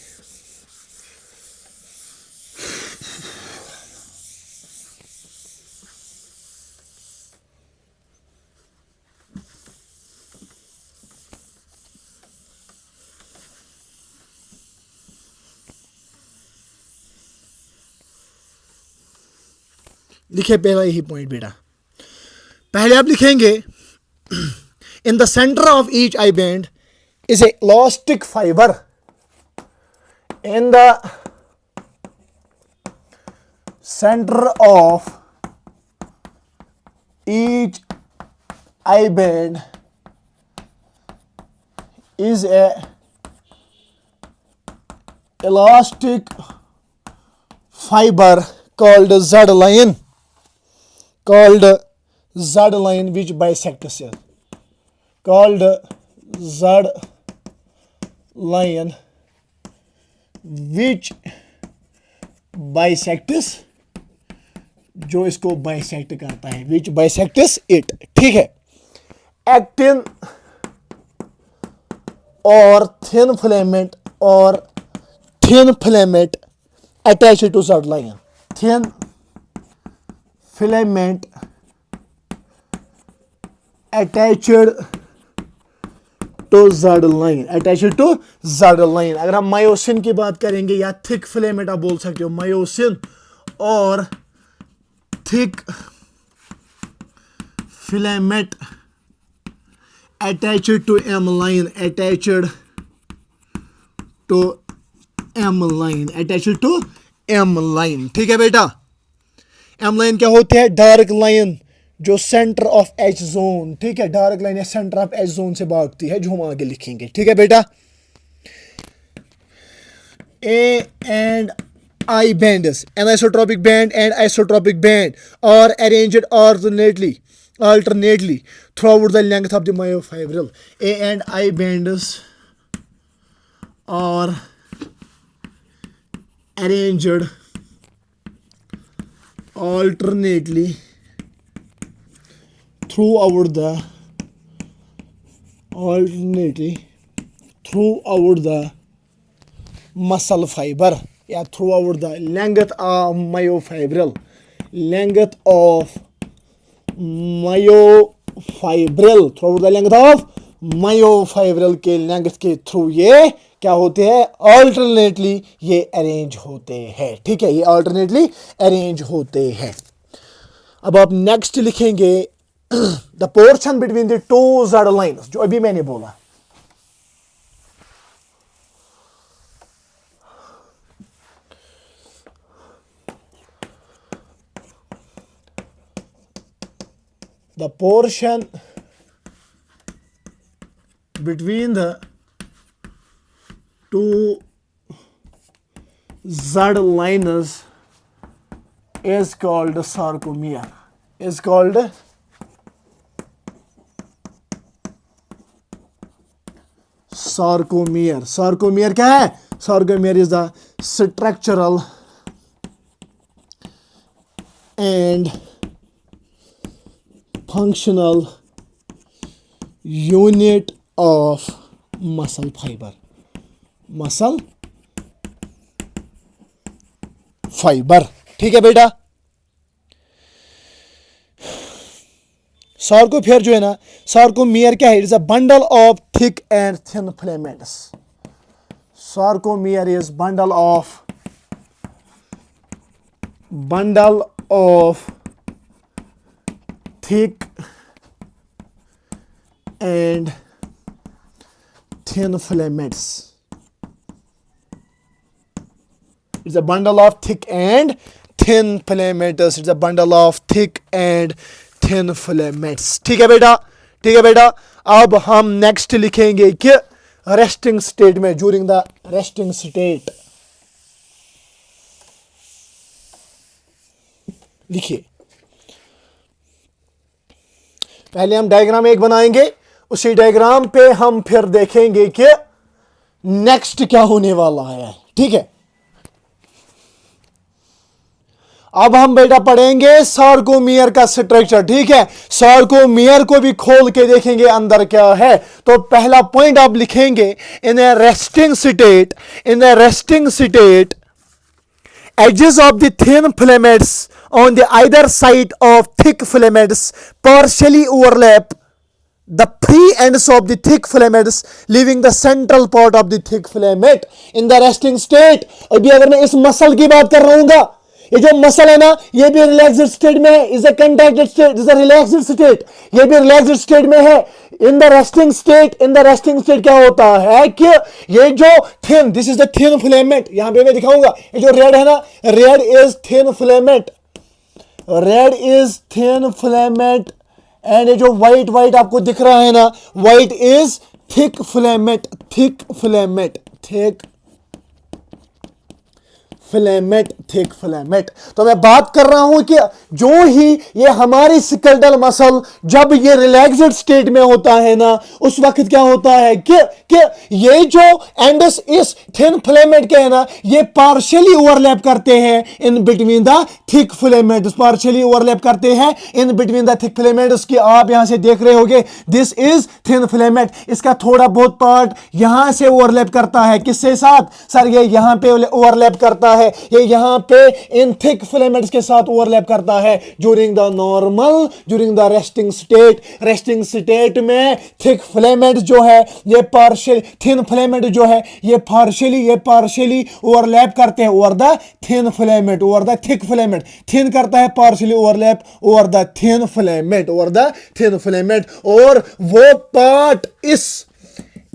लिखे पहला यही पॉइंट बेटा। पहले आप लिखेंगे in the centre of each I band is a elastic fibre. In the centre of each I band is a elastic fibre called Z line which bisects it. Called Z line which bisects, जो इसको bisect करता है, which bisects it, ठीक है। Actin और thin filament attached to Z line. Thin filament attached to Z line. अगर हम myosin की बात करेंगे या थिक फिलामेंट आप बोल सकते हो, मायोसिन और thick filament attached to M line, attached to M line. ठीक है बेटा, एम लाइन क्या होती है? डार्क लाइन जो सेंटर ऑफ एच जोन, ठीक है, डार्क लाइन या सेंटर ऑफ एच जोन से भागती है, जो हम आगे लिखेंगे। ठीक है बेटा, A and I bands, anisotropic band and isotropic band are arranged alternately throughout the length of the myofibril. A and I bands are arranged alternately throughout the muscle fiber या throughout the length of myofibril throughout the length of myofibril के length के through ये क्या होते हैं? Alternately ये arrange होते हैं। ठीक है, ये अल्टरनेटली अरेंज होते हैं। अब आप नेक्स्ट लिखेंगे the portion between the two Z lines, जो अभी मैंने बोला। The portion between the two Z lines is called sarcomere. Sarcomere क्या है? Sarcomere is the structural and functional unit of muscle fiber. ठीक है बेटा, सार्कोफेयर जो है ना, सार्कोमियर क्या है? It is a bundle of thick and thin filaments. Sarcomere is bundle of thick and thin filaments. It's a bundle of thick and thin filaments. It's a bundle of thick and thin filaments. ठीक है बेटा, अब हम next लिखेंगे कि resting state में, during the resting state, लिखिए। पहले हम डायग्राम एक बनाएंगे, उसी डायग्राम पे हम फिर देखेंगे कि नेक्स्ट क्या होने वाला है। ठीक है, अब हम बेटा पढ़ेंगे सार्कोमियर का स्ट्रक्चर। ठीक है, सार्कोमियर को भी खोल के देखेंगे अंदर क्या है। तो पहला पॉइंट आप लिखेंगे, in a resting state edges of the thin filaments on the either side of thick filaments partially overlap the free ends of the thick filaments, leaving the central part of the thick filament in the resting state. अभी अगर मैं इस muscle की बात कर रहा हूँ, ये जो मसल है ना, ये भी रिलैक्स्ड स्टेट में है, is a contracted state, is a relaxed state, ये भी रिलैक्स्ड स्टेट में है। इन द रेस्टिंग स्टेट क्या होता है कि ये जो thin, this is the thin filament, यहां पे मैं दिखाऊंगा, ये जो रेड है ना, red is thin filament, and ये जो व्हाइट आपको दिख रहा है ना, white is thick filament. Thick filament. तो मैं बात कर रहा हूं कि जो ही ये हमारी स्केलेटल मसल जब ये रिलैक्स्ड स्टेट में होता है ना, उस वक्त क्या होता है कि ये जो एंडस इस थिन फिलामेंट के है ना, ये पार्शियली ओवरलैप करते हैं in between the thick filaments, thick filaments की आप यहां से देख रहे होगे, दिस इज थिन फिलामेंट। इसका थोड़ा बहुत पार्ट यहां से ओवरलैप करता है, किससे साथ? सर ये यहां पे ओवरलैप करता है, ये यहां पे इन थिक फिलामेंट्स के साथ ओवरलैप करता है ड्यूरिंग द रेस्टिंग स्टेट में थिक फिलामेंट जो है, ये पार्शियल, थिन फिलामेंट जो है ये पार्शियली ओवरलैप करते हैं over the thin filament, thin करता है partially overlap over the thin filament, और वो पार्ट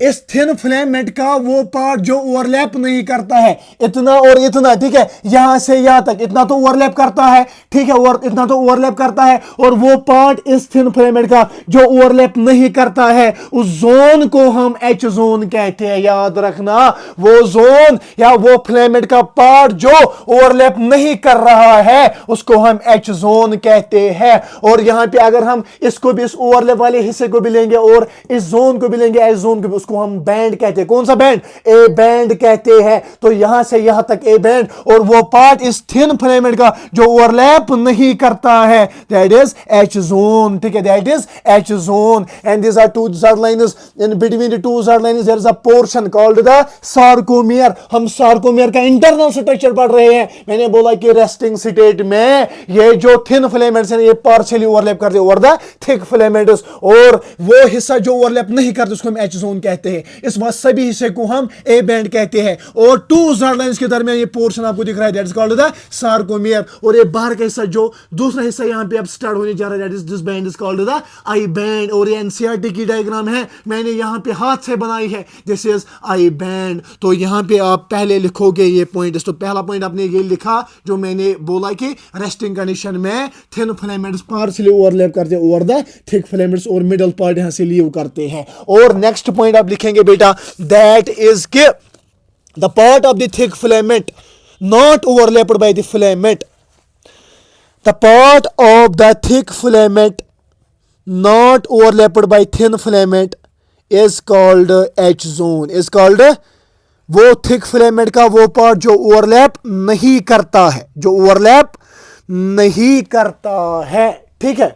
इस थिन फिलामेंट का वो पार्ट जो ओवरलैप नहीं करता है, इतना और इतना, ठीक है, यहां से यहां तक इतना तो ओवरलैप करता है, ठीक है, और इतना तो ओवरलैप करता है, और वो पार्ट इस थिन फिलामेंट का जो ओवरलैप नहीं करता है, उस जोन को हम एच जोन कहते हैं। याद रखना, वो जोन या वो फिलामेंट का पार्ट जो ओवरलैप नहीं कर रहा है उसको हम एच जोन कहते हैं। और यहां पे अगर हम इसको भी, इस ओवरलैप वाले हिस्से को भी लेंगे और इस जोन को भी लेंगे, एच जोन को भी, उसको हम बैंड कहते हैं। कौन सा बैंड? ए बैंड कहते हैं। तो यहां से यहां तक ए बैंड, और वो पार्ट इस थिन फिलामेंट का जो ओवरलैप नहीं करता है, दैट इज एच जोन, ठीक है, that is H zone. And these are two Z lines, in between the two Z lines there is a portion called the sarcomere। हम sarcomere का internal structure पढ़ रहे हैं। मैंने बोला कि रेस्टिंग स्टेट में ये जो थिन फिलामेंट्स हैं ये पार्शियली ओवरलैप करते हैं ओवर द थिक फिलामेंट्स, और वो हिस्सा जो ओवरलैप नहीं करते उसको हम एच जोन कहते हैं। इस बात सभी हिस्से को हम ए बैंड कहते हैं, और टू Z लाइंस के दरमियान ये पोर्शन आपको दिख रहा है, that is called the sarcomere. और ये बाहर का हिस्सा, जो दूसरा हिस्सा यहां पे अब स्टार्ट होने जा रहा है, that is this band is called the I band. और ये एनसीईआरटी की डायग्राम है, मैंने यहां पे हाथ से बनाई है, दिस इज आई बैंड। तो यहां पे आप पहले लिखोगे ये पॉइंट। तो पहला पॉइंट आपने ये लिखा जो मैंने बोला कि रेस्टिंग कंडीशन में थिन फिलामेंट्स पार्शियली ओवरलैप करते हैं ओवर द थिक फिलामेंट्स, और मिडल पार्ट यहां से लीव करते हैं। और नेक्स्ट पॉइंट आप लिखेंगे बेटा, दैट इज के the part of the thick filament not overlapped by the filament, the part of the thick filament not overlapped by thin filament is called H zone, is called, वो thick filament का वो part जो overlap नहीं करता है, जो overlap नहीं करता है, ठीक है,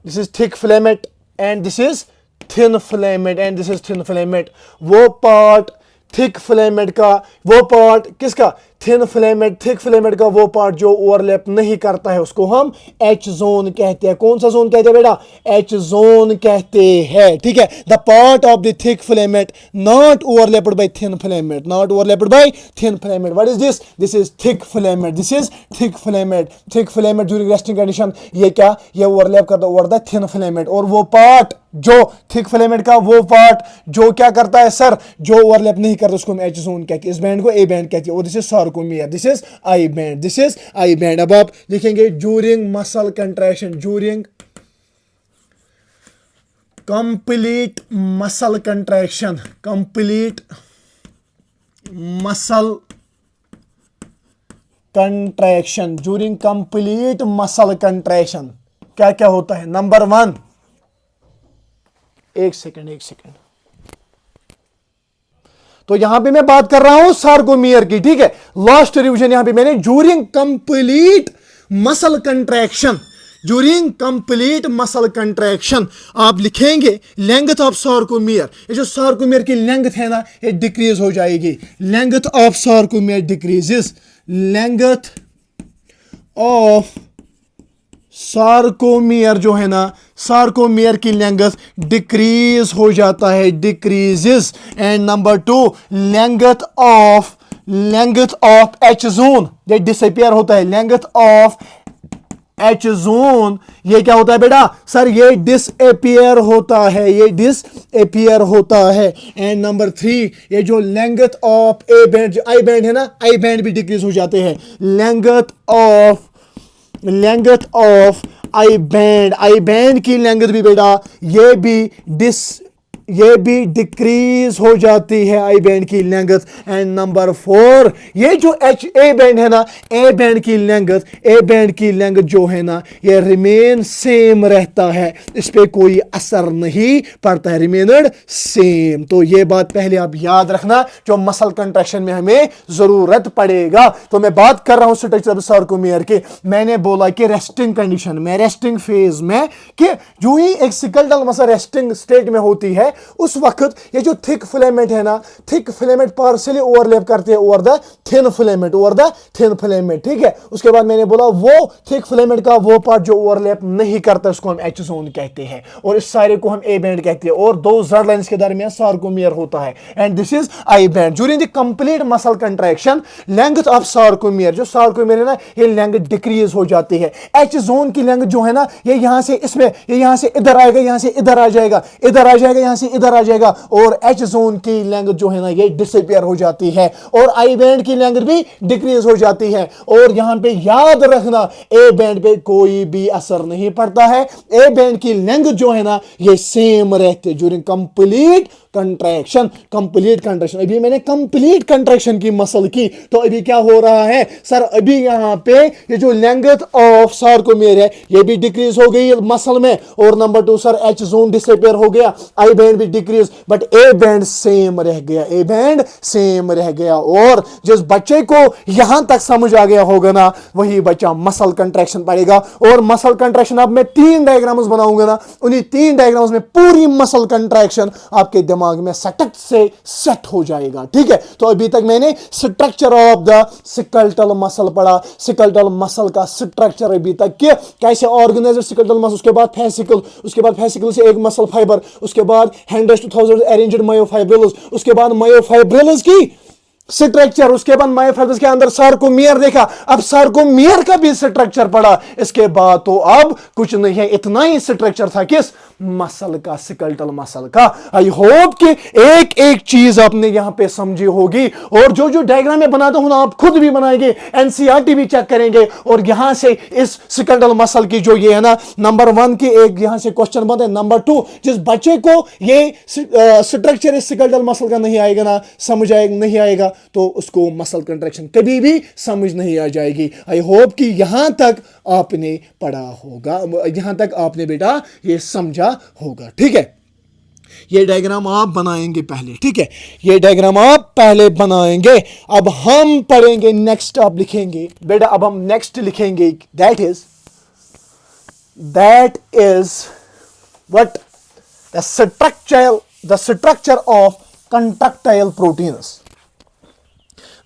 this is thick filament and this is thin filament and this is thin filament. वो पार्ट थिक फिलामेंट का, वो पार्ट किसका? थिन फिलामेंट, थिक फिलामेंट का वो पार्ट जो ओवरलैप नहीं करता है उसको हम एच जोन कहते हैं। कौन सा जोन कहते हैं बेटा? एच जोन कहते हैं, ठीक है। The part of the thick filament not overlapped by thin filament, not overlapped by thin filament. What is this? This is thick filament, this is thick filament. Thick filament during resting condition ये क्या? ये overlap करता है over the thin filament, और वो part जो thick filament का वो पार्ट जो क्या करता है सर, जो ओवरलैप नहीं करता उसको हम एच जोन कहते हैं। इस बैंड को ए बैंड कहते हैं, और this is sarcomere, this is I band, this is I band. अब आप लिखेंगे during muscle contraction, during complete muscle contraction, complete muscle contraction, during complete muscle contraction क्या क्या होता है? नंबर वन, एक सेकंड, तो यहां पे मैं बात कर रहा हूं सार्कोमियर की, ठीक है। लास्ट रिवीजन यहां पे मैंने during complete muscle contraction, during complete muscle contraction आप लिखेंगे लेंथ ऑफ सार्कोमियर। ये जो सार्कोमियर की लेंथ है ना ये डिक्रीज हो जाएगी, length of sarcomere decreases, length of sarcomere जो है ना, सार्कोमियर की लेंथ डिक्रीज हो जाता है, decreases. And number two, length of H zone ये डिसअपियर होता है, लेंथ ऑफ एच जोन ये क्या होता है बेटा? सर ये डिसअपियर होता है, ये डिसअपियर होता है। एंड नंबर थ्री, ये जो length of A band, I band है ना, आई बैंड भी डिक्रीज हो जाते हैं। लेंथ ऑफ आई बैंड की लेंथ भी बेटा ये भी डिक्रीज हो जाती है, आई बैंड की लेंथ। एंड नंबर फोर, ये जो एच ए बैंड है ना, ए बैंड की लेंथ जो है ना ये रिमेन सेम रहता है, इस पे कोई असर नहीं पड़ता है, रिमेनड सेम। तो ये बात पहले आप याद रखना जो मसल कंट्रैक्शन में हमें जरूरत पड़ेगा। तो मैं बात कर रहा हूं स्ट्रक्चर सार्कोमियर के, मैंने बोला कि रेस्टिंग कंडीशन में, रेस्टिंग फेज में, कि जो ही एक स्केलेटल मसल रेस्टिंग स्टेट में होती है है उस वक्त ये जो थिक फिलामेंट है ना, थिक फिलामेंट पार्शियली ओवरलैप करते हैं ओवर द थिन फिलामेंट, ठीक है। उसके बाद मैंने बोला वो थिक फिलामेंट का वो पार्ट जो ओवरलैप नहीं करता उसको हम एच जोन कहते हैं, और इस सारे को हम ए बैंड कहते हैं, और दो जड़ लाइंस के दरमियान सार्कोमियर होता है, and this is I band. During the complete muscle contraction length of sarcomere, जो सार्कोमियर है ना ये लेंथ डिक्रीज हो जाती है। एच जोन की लेंथ जो है ना ये यहां से इसमें, ये यहां से इधर आएगा, यहां से इधर आ जाएगा, इधर आ जाएगा, यहां से इधर आ जाएगा, और एच जोन की लेंथ जो है ना ये डिसअपीयर हो जाती है, और आई बैंड की लेंथ भी डिक्रीज हो जाती है। और यहां पे याद रखना ए बैंड पे कोई भी असर नहीं पड़ता है, ए बैंड की लेंथ जो है ना ये सेम रहती है ड्यूरिंग कंप्लीट कंट्रैक्शन। अभी मैंने कंप्लीट कंट्रैक्शन की मसल की, तो अभी क्या हो रहा है सर, अभी यहां पे ये जो लेंथ ऑफ सार्कोमियर है ये भी डिक्रीज हो गई मसल में, और number 2 sir H zone disappear हो गया, आई बैंड भी decrease, but A band same रह गया। और जिस बच्चे को यहां तक समझ आ गया होगा ना वही बच्चा मसल कंट्रैक्शन पढ़ेगा। और मसल कंट्रैक्शन अब मैं 3 डायग्राम्स बनाऊंगा ना, उन्हीं 3 डायग्राम्स में पूरी मसल कंट्रैक्शन आपके दिमाग में सटक से सेट हो जाएगा, ठीक है। तो अभी तक मैंने structure of the skeletal muscle पढ़ा, स्केलेटल मसल का स्ट्रक्चर अभी तक कि कैसे ऑर्गेनाइज्ड स्केलेटल मसल, उसके बाद फेसिकल, उसके बाद फेसिकल से एक मसल फाइबर, उसके बाद हेंड्रेस 2000 अरेंज्ड मायोफाइब्रिल्स, उसके बाद मायोफाइब्रिल्स की स्ट्रक्चर, उसके बाद मायोफाइब्रिल्स के अंदर सार्कोमियर देखा, अब सार्कोमियर का भी स्ट्रक्चर पड़ा, इसके बाद तो अब कुछ नहीं है, इतना ही स्ट्रक्चर था किस मसल का, स्केलेटल मसल का। आई होप कि एक एक चीज आपने यहां पे समझी होगी, और जो जो डायग्राम में बनाता हूं ना आप खुद भी बनाएंगे, एनसीईआरटी भी चेक करेंगे, और यहां से इस स्केलेटल मसल की जो ये है ना नंबर 1 की एक यहां से क्वेश्चन बनता है, नंबर 2 जिस बच्चे को ये स्ट्रक्चर इस स्केलेटल मसल का नहीं आएगा ना, समझ नहीं आएगा, तो उसको मसल कंट्रैक्शन कभी भी समझ नहीं आ जाएगी। आई होप कि यहां तक आपने पढ़ा होगा, यहां तक आपने बेटा ये समझा होगा, ठीक है। ये डायग्राम आप बनाएंगे पहले, ठीक है, ये डायग्राम आप पहले बनाएंगे। अब हम पढ़ेंगे नेक्स्ट, आप लिखेंगे बेटा, अब हम नेक्स्ट लिखेंगे, that is what the structure of contractile proteins,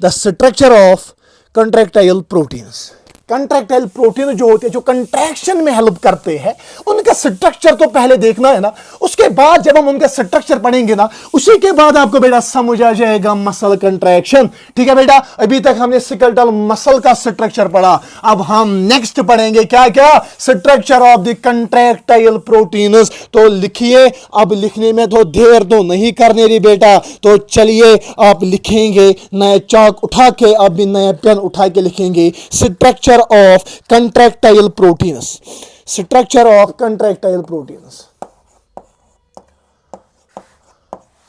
the structure of contractile proteins. Contractile protein जो होते हैं जो कंट्रैक्शन में हेल्प करते हैं, उनका स्ट्रक्चर तो पहले देखना है ना, उसके बाद जब हम उनका स्ट्रक्चर पढ़ेंगे ना उसी के बाद आपको बेटा समझ आ जाएगा मसल कंट्रैक्शन, ठीक है बेटा। अभी तक हमने स्केलेटल मसल का स्ट्रक्चर पढ़ा, अब हम नेक्स्ट पढ़ेंगे क्या क्या, structure of the contractile proteins. तो लिखिए, अब लिखने में तो देर तो नहीं करने दी बेटा, तो चलिए आप लिखेंगे, नया चाक उठा के, अब भी नया पेन उठा के लिखेंगे, structure of contractile proteins, structure of contractile proteins,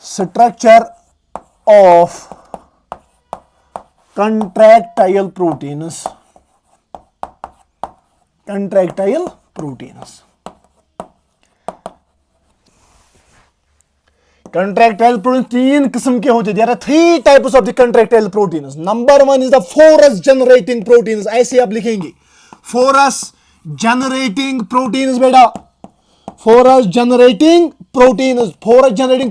structure of contractile proteins, contractile proteins। Contractile protein 3 किस्म के होते हैं, there are 3 types of the contractile proteins. Number 1 is the force generating proteins, ऐसे आप लिखेंगे फोरस जनरेटिंग प्रोटीन्स बेटा, force generating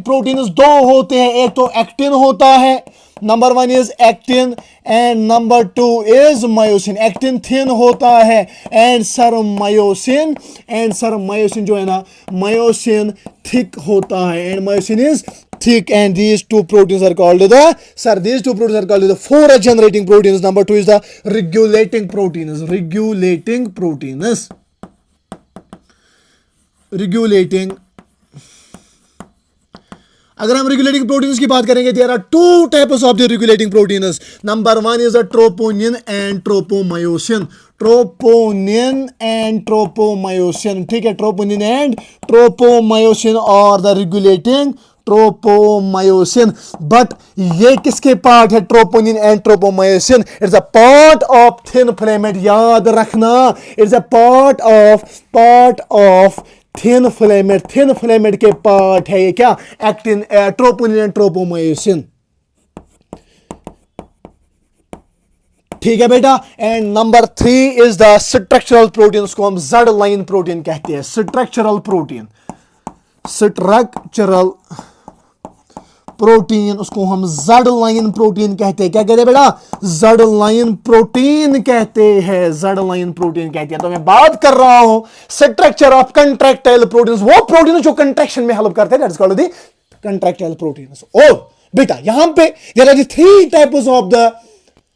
proteins 2 होते हैं, एक तो एक्टिन होता है, number 1 is actin and number 2 is myosin. Actin thin होता है एंड सर मायोसिन जो है ना मायोसिन थिक होता है, and myosin is thick, and these two proteins are called the force generating proteins. Number 2 is the regulating proteins. अगर हम regulating proteins की बात करेंगे, there are 2 types of the regulating proteins. Number 1 is the troponin and tropomyosin. ठीक है, troponin and tropomyosin are the regulating tropomyosin. But ये किसके part है, troponin and tropomyosin? It's a part of thin filament, याद रखना, it's a part of thin filament के part है ये क्या, एक्टिन, ट्रोपोनिन एंड ट्रोपोमायोसिन, ठीक है बेटा। And number 3 is the structural protein, उसको हम जेड लाइन प्रोटीन कहते हैं, स्ट्रक्चरल प्रोटीन स्ट्रक्चरल प्रोटीन, उसको हम जेड लाइन प्रोटीन कहते हैं। क्या कहते हैं बेटा? जेड लाइन प्रोटीन कहते हैं, जेड लाइन प्रोटीन कहते हैं। तो मैं बात कर रहा हूं स्ट्रक्चर ऑफ कंट्रैक्टाइल प्रोटीन्स, वो प्रोटीन जो कंट्रैक्शन में हेल्प करते हैं, that is called the contractile proteins. और बेटा यहां पे there are the three types of the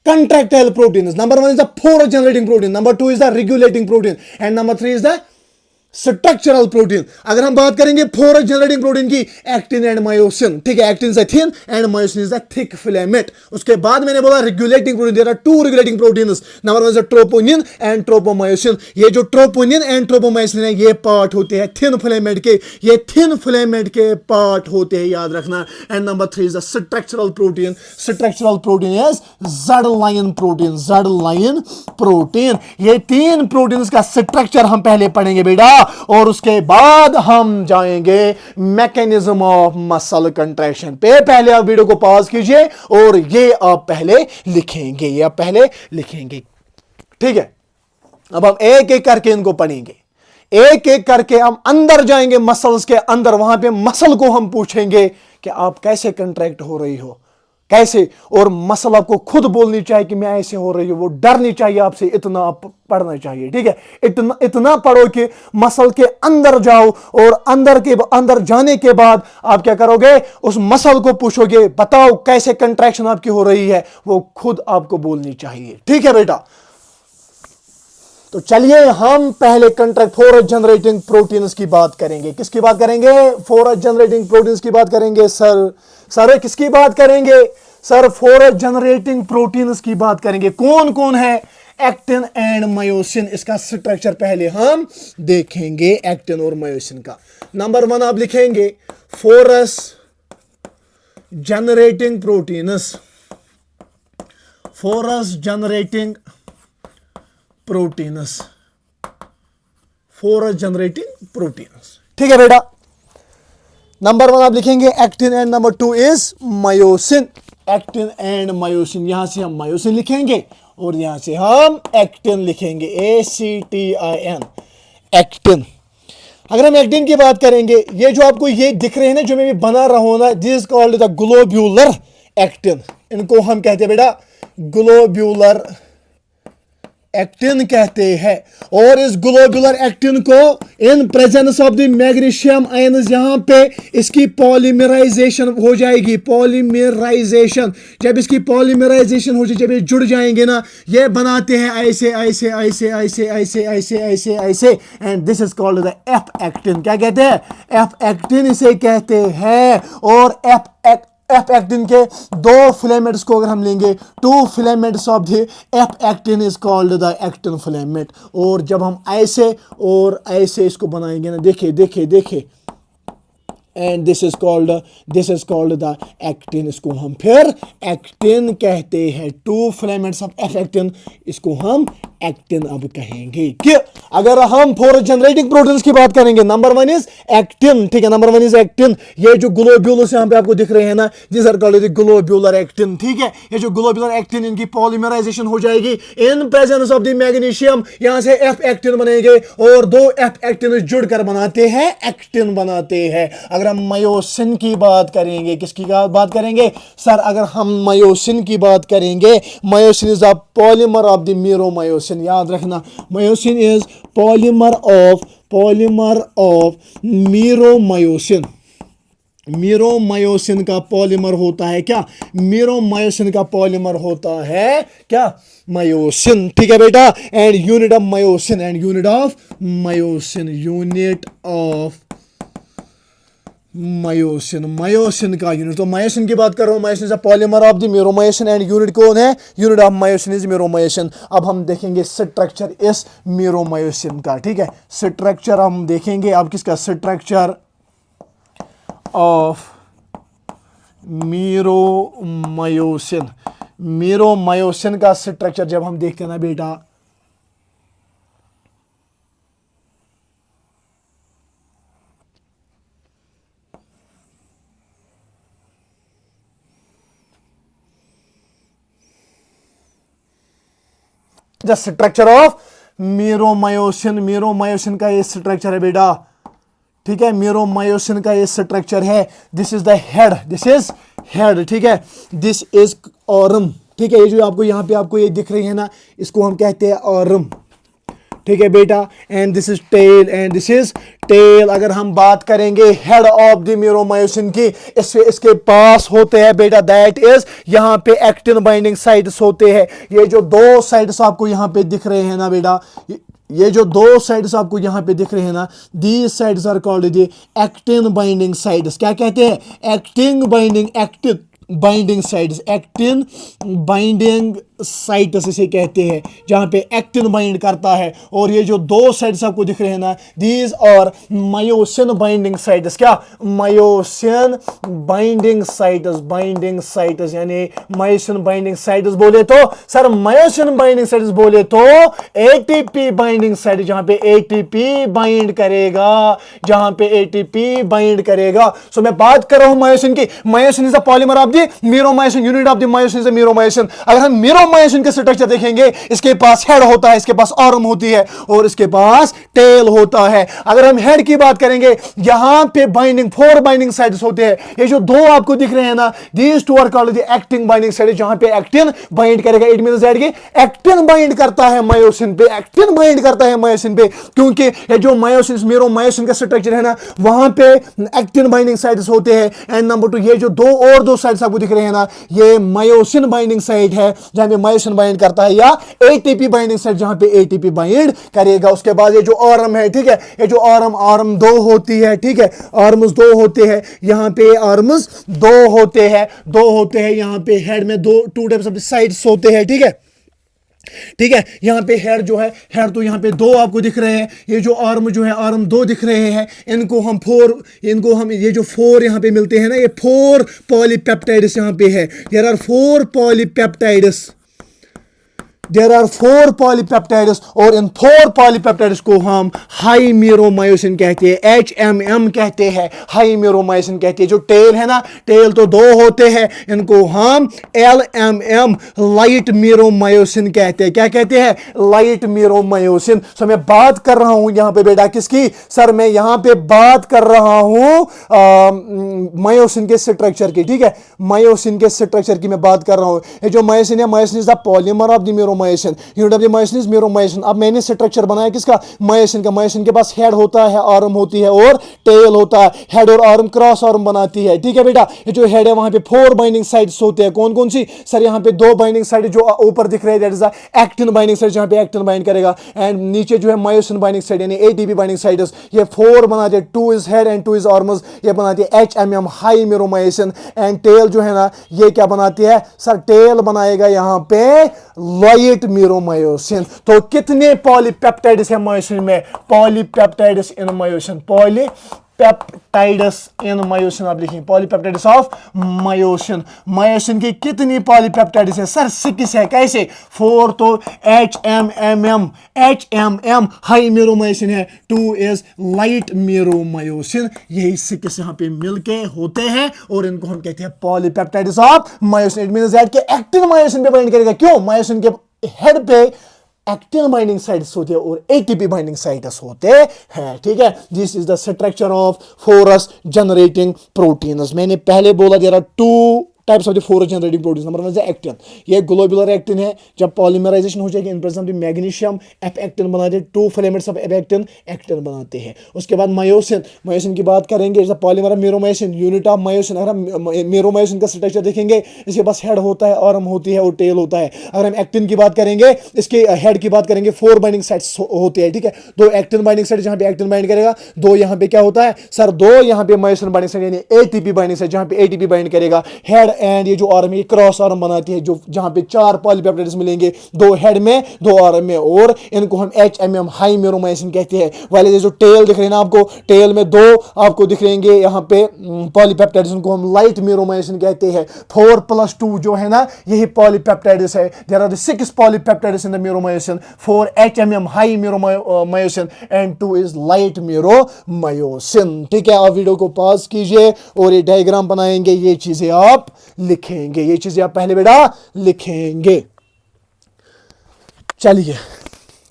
contractile proteins. Number one is the force generating protein, number two is the regulating protein, and number three is the structural protein. अगर हम बात करेंगे force generating protein की, actin and myosin, ठीक है, actin is thin and myosin is the thick filament. उसके बाद मैंने बोला regulating protein, there are two regulating proteins, number one is troponin and tropomyosin. ये जो ट्रोपोनिन एंड ट्रोपोमायोसिन है ये पार्ट होते हैं थिन फिलामेंट के, ये थिन फिलामेंट के पार्ट होते हैं, याद रखना। And number three is the structural protein, structural protein is Z line protein, Z line protein. ये तीन प्रोटीन का स्ट्रक्चर हम पहले पढ़ेंगे बेटा, और उसके बाद हम जाएंगे मैकेनिज्म ऑफ मसल कंट्रैक्शन पे। पहले आप वीडियो को पॉज कीजिए और ये आप पहले लिखेंगे, ये आप पहले लिखेंगे, ठीक है। अब हम एक एक करके इनको पढ़ेंगे, एक एक करके हम अंदर जाएंगे मसल्स के अंदर, वहां पे मसल को हम पूछेंगे कि आप कैसे कंट्रैक्ट हो रही हो, कैसे, और मसल आपको खुद बोलनी चाहिए कि मैं ऐसे हो रही हूं, वो डरनी चाहिए आपसे, इतना आप पढ़ना चाहिए, ठीक है। इतना पढ़ो कि मसल के अंदर जाओ, और अंदर जाने के बाद आप क्या करोगे, उस मसल को पूछोगे बताओ कैसे कंट्रैक्शन आपकी हो रही है, वो खुद आपको बोलनी चाहिए, ठीक है बेटा। तो चलिए हम पहले कंट्रैक्ट फोरस जनरेटिंग प्रोटीन्स की बात करेंगे। किसकी बात करेंगे? फोरस जनरेटिंग प्रोटीन्स की बात करेंगे। सर किसकी बात करेंगे? सर फोरस जनरेटिंग प्रोटीन्स की बात करेंगे। कौन कौन है? Actin and myosin. इसका स्ट्रक्चर पहले हम देखेंगे, एक्टिन और मायोसिन का। नंबर वन आप लिखेंगे force generating proteins, forces generating proteins, forces generating proteins, ठीक है बेटा। नंबर वन आप लिखेंगे actin and number two is myosin, actin and myosin. यहां से हम मायोसिन लिखेंगे और यहां से हम एक्टिन लिखेंगे, ACTIN, एक्टिन। अगर हम एक्टिन की बात करेंगे, ये जो आपको ये दिख रहे हैं ना, जो मैं भी बना रहा हूं ना, this is called the globular actin. इनको हम कहते हैं बेटा ग्लोब्यूलर एक्टिन कहते हैं। और इस ग्लोबुलर एक्टिन को इन presence of the magnesium ions, यहां पे इसकी पॉलीमराइजेशन हो जाएगी, पॉलीमराइजेशन। जब इसकी पॉलीमराइजेशन हो जाए, जब ये जुड़ जाएंगे ना, ये बनाते हैं ऐसे ऐसे ऐसे ऐसे ऐसे ऐसे ऐसे ऐसे, and this is called the F actin. क्या कहते हैं? एफ एक्टिन इसे कहते हैं। और एफ एक्टिन के दो फिलामेंट्स को अगर हम लेंगे, two filaments of the F actin is called the actin filament. और जब हम ऐसे और ऐसे इसको बनाएंगे ना, देखिए देखिए देखिए, and this is called the actin. इसको हम फिर एक्टिन कहते हैं। Two filaments of F actin, इसको हम एक्टिन अब कहेंगे। कि अगर हम फोरस जनरेटिंग प्रोटीन्स की बात करेंगे, नंबर वन इज एक्टिन, ठीक है, नंबर वन इज एक्टिन। ये जो ग्लोब्यूल्स यहाँ पे आपको दिख रहे हैं ना, this are called the globular actin, ठीक है। ये जो ग्लोब्यूलर एक्टिन, इनकी पॉलीमराइजेशन हो जाएगी in presence of the magnesium, यहां से एफ एक्टिन बनेंगे, और दो एफ एक्टिन जुड़कर बनाते हैं एक्टिन बनाते हैं। अगर हम मायोसिन की बात करेंगे, किसकी बात करेंगे? सर अगर हम मायोसिन की बात करेंगे, myosin is the polymer of the meromyosin. याद रखना, myosin is polymer of meromyosin. Meromyosin का पॉलीमर होता है क्या? मीरोमायोसिन का पॉलीमर होता है क्या? मायोसिन, ठीक है बेटा। And unit of myosin, unit of myosin का यूनिट। तो मायोसिन की बात कर रहा हूं, myosin is a polymer of the meromyosin, and unit कौन है? Unit of myosin is meromyosin. अब हम देखेंगे स्ट्रक्चर इस मीरोमायोसिन का, ठीक है। स्ट्रक्चर हम देखेंगे अब किसका? Structure of meromyosin. मीरोमायोसिन का स्ट्रक्चर जब हम देखते हैं ना बेटा, the structure of meromyosin, meromyosin का ये स्ट्रक्चर है बेटा, ठीक है, मीरोमायोसिन का ये स्ट्रक्चर है। This is the head, this is head, ठीक है, दिस इज ऑर्म, ठीक है, ये जो आपको यहाँ पे आपको ये दिख रही है ना, इसको हम कहते हैं ऑर्म, ठीक है बेटा। And this is tail, and this is tail. अगर हम बात करेंगे हेड ऑफ द मीरोमायोसिन की, इसके पास होते हैं बेटा, दैट इज यहाँ पे एक्टिन बाइंडिंग साइट्स होते हैं। ये जो दो साइट्स आपको यहाँ पे दिख रहे हैं ना बेटा, ये जो दो साइड्स आपको यहाँ पे दिख रहे हैं ना, these sides are called the actin binding sides. क्या कहते हैं? Actin binding sides, actin binding sites इसे कहते हैं, जहां पे एक्टिन बाइंड करता है। और ये जो दो साइड्स आपको दिख रहे हैं ना, दीज और मायोसिन बाइंडिंग साइट्स। क्या? मायोसिन बाइंडिंग साइट्स, यानी मायोसिन बाइंडिंग साइट्स बोले तो सर, मायोसिन बाइंडिंग साइट्स बोले तो एटीपी बाइंडिंग साइट, जहां पे एटीपी बाइंड करेगा, सो मैं बात कर रहा हूं मायोसिन की। Myosin is the polymer of the meromyosin, unit of the myosin is the meromyosin. अगर हम मीरोमायोसिन के स्ट्रक्चर देखेंगे, इसके पास हेड होता है, इसके पास आर्म होती है, और इसके पास टेल होता है। अगर हम हेड की बात करेंगे, यहां पे बाइंडिंग 4 बाइंडिंग साइट्स होते हैं। ये जो दो आपको दिख रहे हैं ना, these two are called the actin binding site, जहां पे एक्टिन बाइंड करेगा। इट मींस दैट कि एक्टिन बाइंड करता है मायोसिन पे, क्योंकि ये जो मायोसिन मीरोमायोसिन का स्ट्रक्चर है ना, वहां पे एक्टिन बाइंडिंग साइट्स होते हैं। एंड नंबर 2, ये जो दो साइट्स आपको दिख रहे हैं ना, ये मायोसिन बाइंडिंग साइट है, जहां पे मायोसिन बाइंड करता है, या एटीपी बाइंडिंग साइट, जहां पे एटीपी बाइंड करेगा। उसके बाद ये जो आर्म है, ठीक है, ये जो आर्म 2 होती है, ठीक है, आर्म्स 2 होते हैं, यहां पे आर्म्स 2 होते हैं, यहां पे हेड में 2 टाइप्स ऑफ साइड्स होते हैं, ठीक है, यहां पे हेड जो है, हेड तो यहां पे 2 आपको दिख रहे हैं। ये जो आर्म जो है, आर्म 2 दिख रहे हैं। इनको हम ये जो 4 यहां पे मिलते हैं ना, ये 4 पॉलीपेप्टाइड्स यहां पे है। देयर आर 4 पॉलीपेप्टाइड्स, और इन 4 पॉलीपेप्टाइड्स को हम हाई मीरोमायोसिन कहते हैं, HMM कहते हैं, हाई मीरोमायोसिन कहते हैं। जो टेल है ना, टेल तो 2 होते हैं, इनको हम LMM लाइट मीरोमायोसिन कहते हैं। क्या कहते हैं? Light meromyosin. सो मैं बात कर रहा हूं यहां पे बेटा किसकी? सर मैं यहां पे बात कर रहा हूं मायोसिन के स्ट्रक्चर की, ठीक है, मायोसिन के स्ट्रक्चर की मैं बात कर रहा हूं। ये जो मायोसिन है, myosin is the polymer of the meromyosin, unit of the myosin is meromyosin. अब मैंने स्ट्रक्चर बनाया किसका? मायोसिन का। मायोसिन के पास हेड होता है, आर्म होती है, और टेल होता है। हेड और आर्म क्रॉस आर्म बनाती है, ठीक है बेटा। ये जो हेड है, वहां पे 4 बाइंडिंग साइट्स होते हैं। कौन कौन सी? सर यहाँ पे 2 बाइंडिंग साइट जो ऊपर दिख रहे हैं, that is the actin binding site, जहां पे एक्टिन बाइंड करेगा। एंड नीचे जो है मायोसिन बाइंडिंग साइट, यानी एटीपी बाइंडिंग साइट्स, ये 4 बनाते हैं। 2 is head and 2 is arms, ये बनाती है HMM high meromyosin. And tail जो है ना, ये क्या बनाती है? सर टेल बनाएगा यहाँ पे लाइट मीरोमायोसिन। तो कितने पॉलीपेप्टाइड्स है मायोसिन में? पॉलीपेप्टाइड्स इन मायोसिन, आप लिखेंगे पॉलीपेप्टाइड्स ऑफ मायोसिन। मायोसिन की कितनी पॉलीपेप्टाइड्स है? सर 6 है। कैसे? 4 तो HMM हाई मीरोमायोसिन है, 2 इज लाइट मीरोमायोसिन। यही 6 यहाँ पे मिलके होते हैं, और इनको हम कहते हैं polypeptides of myosin. It means that कि एक्टिन मायोसिन पे बाइंड करेगा। क्यों? मायोसिन के हेड पे एक्टिन बाइंडिंग साइट्स होते हैं और एटीपी बाइंडिंग साइट्स होते हैं, ठीक है। This is the structure of force generating proteins. मैंने पहले बोला there are 2 types of the force generating proteins. Number 1 is actin, ये ग्लोबुलर एक्टिन है। जब पॉलीमराइजेशन हो जाएगी, in presence of the magnesium F actin बनाते हैं, 2 फिलामेंट्स ऑफ एप एक्टिन बनाते हैं। उसके बाद मायोसिन की बात करेंगे, is the polymer of meromyosin, unit of myosin. अगर हम मीरोमायोसिन का स्ट्रक्चर देखेंगे, इसके पास हेड होता है, आर्म होती है, और टेल होता है। अगर हम एक्टिन की बात करेंगे, इसके हेड की बात करेंगे, 4 बाइंडिंग साइट्स होते हैं, ठीक है। 2 एक्टिन बाइंडिंग साइट, जहां पे एक्टिन बाइंड करेगा, 2 यहां पे क्या होता है? सर 2 यहां पे मायोसिन बाइंडिंग साइट, यानी एटीपी बाइंडिंग साइट, जहां पे एटीपी बाइंड करेगा। हेड एंड ये जो आर्म क्रॉस आर्म बनाती है, जो जहां पे 4 पॉलीपेप्टाइड्स मिलेंगे, 2 हेड में, 2 आर्म में, और इनको हम HMM हाई मीरोमायोसिन कहते हैं। वाले ये जो टेल दिख रहे हैं ना आपको, टेल में 2 आपको दिख रहेंगे यहाँ पे पॉलीपेप्टाइड्स, उनको हम लाइट मीरोमायोसिन कहते हैं। 4 + 2 जो है ना, यही पॉलीपेप्टाइड्स है। There are 6 polypeptides in the meromyosin, 4 HMM high meromyosin and 2 is light meromyosin, ठीक है। आप वीडियो को पॉज कीजिए और ये डायग्राम बनाएंगे, ये चीजें आप लिखेंगे, ये चीजें आप पहले बेटा लिखेंगे। चलिए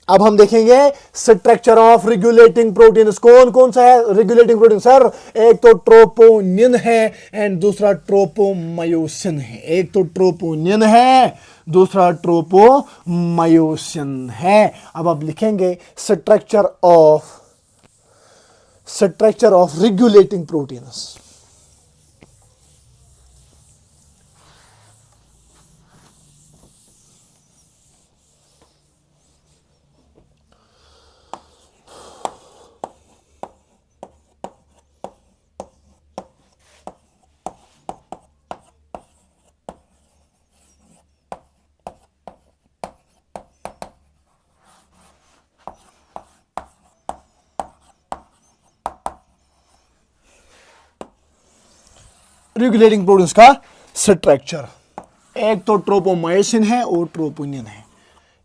अब हम देखेंगे स्ट्रक्चर ऑफ रेगुलेटिंग प्रोटीन। कौन कौन सा है रेगुलेटिंग प्रोटीन सर? एक तो ट्रोपोनिन है एंड दूसरा ट्रोपोमायोसिन है। एक तो ट्रोपोनिन है, दूसरा ट्रोपोमायोसिन है। अब आप लिखेंगे structure of regulating proteins. Regulating proteins का स्ट्रक्चर, एक तो ट्रोपोमायोसिन है और ट्रोपोनिन है।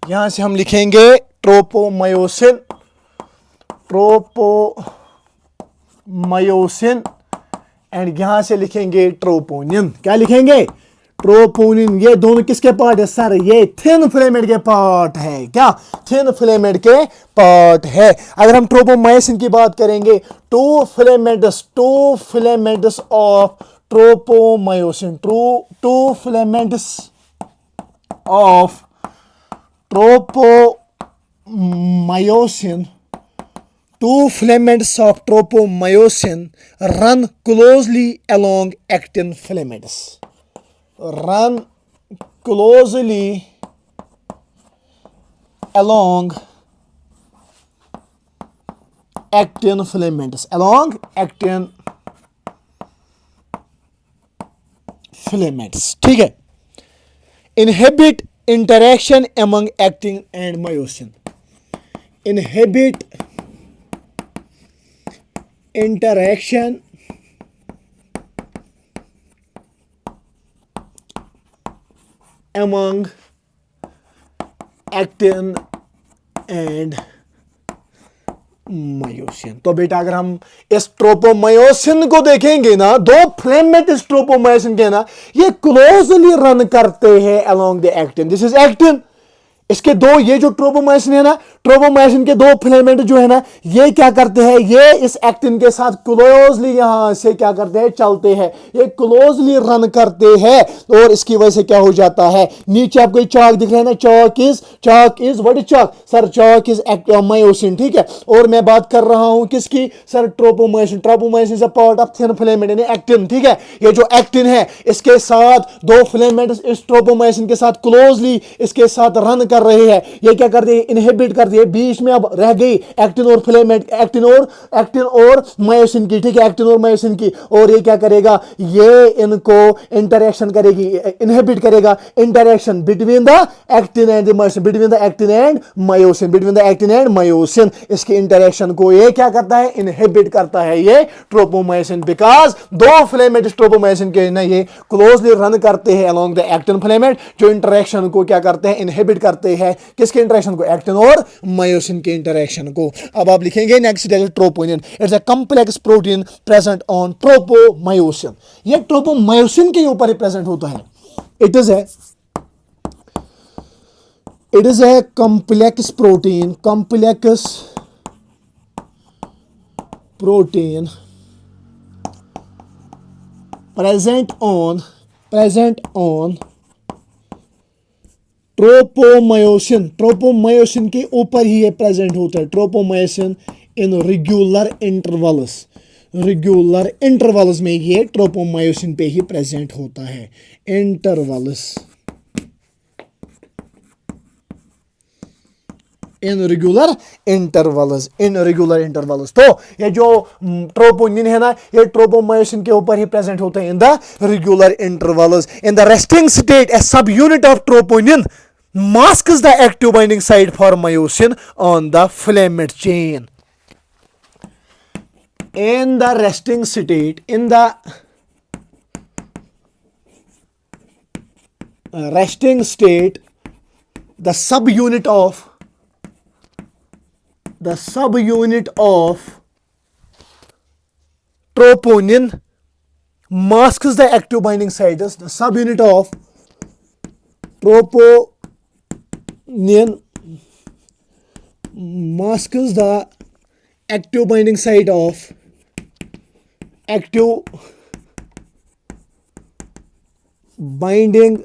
यहां से हम लिखेंगे ट्रोपोमायोसिन, एंड यहां से लिखेंगे ट्रोपोनिन। क्या लिखेंगे? ट्रोपोनिन। ये दोनों किसके पार्ट है सर? ये थिन फिलामेंट के पार्ट है। क्या? थिन फिलामेंट के पार्ट है। अगर हम ट्रोपोमायोसिन की बात करेंगे, two filaments of tropomyosin, two filaments of tropomyosin, two filaments of tropomyosin run closely along actin filaments. Run closely along actin filaments. Along actin filaments. ठीक है। Inhibit interaction among actin and myosin. Inhibit interaction among actin and myosin. तो बेटा अगर हम इस tropomyosin को देखेंगे ना, दो फिलामेंट इस ट्रोपोमायोसिन के ना, ये क्लोजली रन करते हैं along the actin. This is actin. इसके दो, ये जो ट्रोपोमायोसिन है ना, ट्रोपोमायोसिन के दो फिलामेंट जो है ना, ये क्या करते हैं? ये इस एक्टिन के साथ क्लोजली यहां से क्या करते हैं? चलते हैं। ये क्लोजली रन करते हैं और इसकी वजह से क्या हो जाता है? नीचे आपको ये चाक दिख रहा है ना, chalk is what is chalk sir? Chalk is myosin. ठीक है। और मैं बात कर रहा हूं किसकी सर? Tropomyosin. Tropomyosin is a part of thin filament यानी एक्टिन। ठीक है। ये जो एक्टिन है, इसके साथ दो फिलामेंट इस ट्रोपोमायोसिन के साथ क्लोजली इसके साथ रन कर रहे हैं। ये क्या करते हैं? इनहिबिट करते हैं। बीच में अब रह गई एक्टिन और फिलामेंट, एक्टिन और मायोसिन की। ठीक है। एक्टिन और मायोसिन की। और ये क्या करेगा? ये इनको इंटरेक्शन करेगी, इनहिबिट करेगा interaction between the actin and the myosin, between the actin and myosin, between the actin and myosin. इसके इंटरेक्शन को ये क्या करता है? इनहिबिट करता है ये ट्रोपोमायोसिन। बिकॉज दो फिलामेंट ट्रोपोमायोसिन के ना ये क्लोजली रन करते हैं अलोंग द एक्टिन फिलामेंट, जो इंटरेक्शन को क्या करते हैं? इनहिबिट करते हैं। किसके इंटरेक्शन को? एक्टिन और मायोसिन के इंटरेक्शन को। अब आप लिखेंगे next troponin. It's a complex protein present on tropomyosin. ये ट्रोपोमायोसिन के ऊपर ही प्रेजेंट होता है। It is a complex protein present on tropomyosin के ऊपर ही ये प्रेजेंट होता है। ट्रोपोमायोसिन इन रेगुलर इंटरवल्स में ये ट्रोपोमायोसिन पे ही प्रेजेंट होता है। In regular intervals. तो ये जो ट्रोपोनिन है ना, ये ट्रोपोमायोसिन के ऊपर ही प्रेजेंट होते हैं in the regular intervals. In the resting state A सब unit of troponin masks the active binding site for myosin on the filament chain. In the resting state, the subunit of troponin masks the active binding sites. The subunit of troponin masks the active binding site of active binding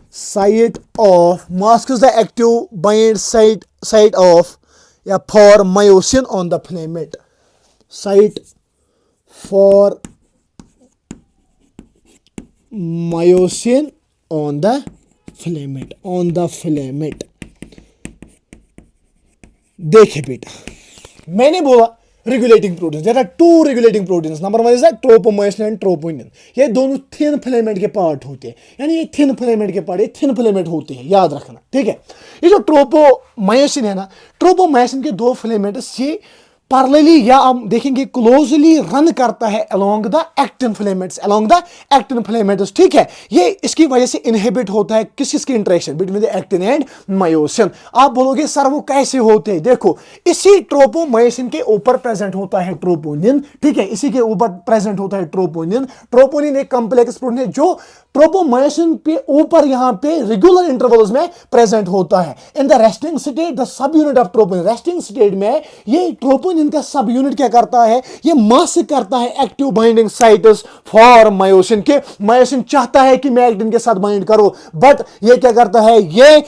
site of masks the active bind site of for myosin on the filament site for myosin on the filament देखिए बेटा मैंने बोला regulating protein there are two regulating proteins number one is the tropomyosin and troponin ये दोनों thin filament के part होते हैं यानी ये थिन फिलामेंट के पार्ट थिन फिलामेंट होते हैं याद रखना ठीक है ये जो ट्रोपोमायोसिन है ना ट्रोपोमायोसिन के दो फिलामेंट्स ये पैरेलली या हम देखेंगे क्लोजली रन करता है अलोंग द एक्टिन फिलामेंट्स ठीक है ये इसकी वजह से इनहिबिट होता है किसकी interaction between the actin and myosin आप बोलोगे सर वो कैसे होते हैं देखो इसी ट्रोपोमायोसिन के ऊपर प्रेजेंट होता है ट्रोपोनिन ठीक है इसी के ऊपर प्रेजेंट होता है ट्रोपोनिन एक कॉम्प्लेक्स प्रोटीन है जो ट्रोपोमायोसिन पे ऊपर यहां पे रेगुलर इंटरवल्स में प्रेजेंट होता है in the resting state the sub unit of troponin resting state में ये ट्रोपोनिन का सब यूनिट क्या करता है ये मास्क करता है active binding sites for myosin के मायोसिन चाहता है कि मैं एक्टिन के साथ बाइंड करूं बट ये क्या करता है ये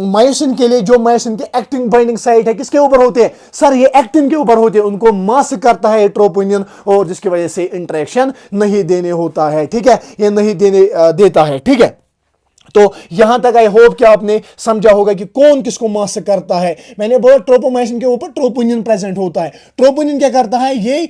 मायोसिन के लिए जो मायोसिन के एक्टिव बाइंडिंग साइट है किसके ऊपर होते हैं सर ये एक्टिन के ऊपर होते हैं उनको मास्क करता है ट्रोपोनिन और जिसकी वजह से इंटरेक्शन नहीं देने होता है ठीक है ये नहीं देता है ठीक है तो यहां तक आई होप कि आपने समझा होगा कि कौन किसको मास्क करता है मैंने बोला ट्रोपोमायोसिन के ऊपर ट्रोपोनिन प्रेजेंट होता है ट्रोपोनिन क्या करता है ये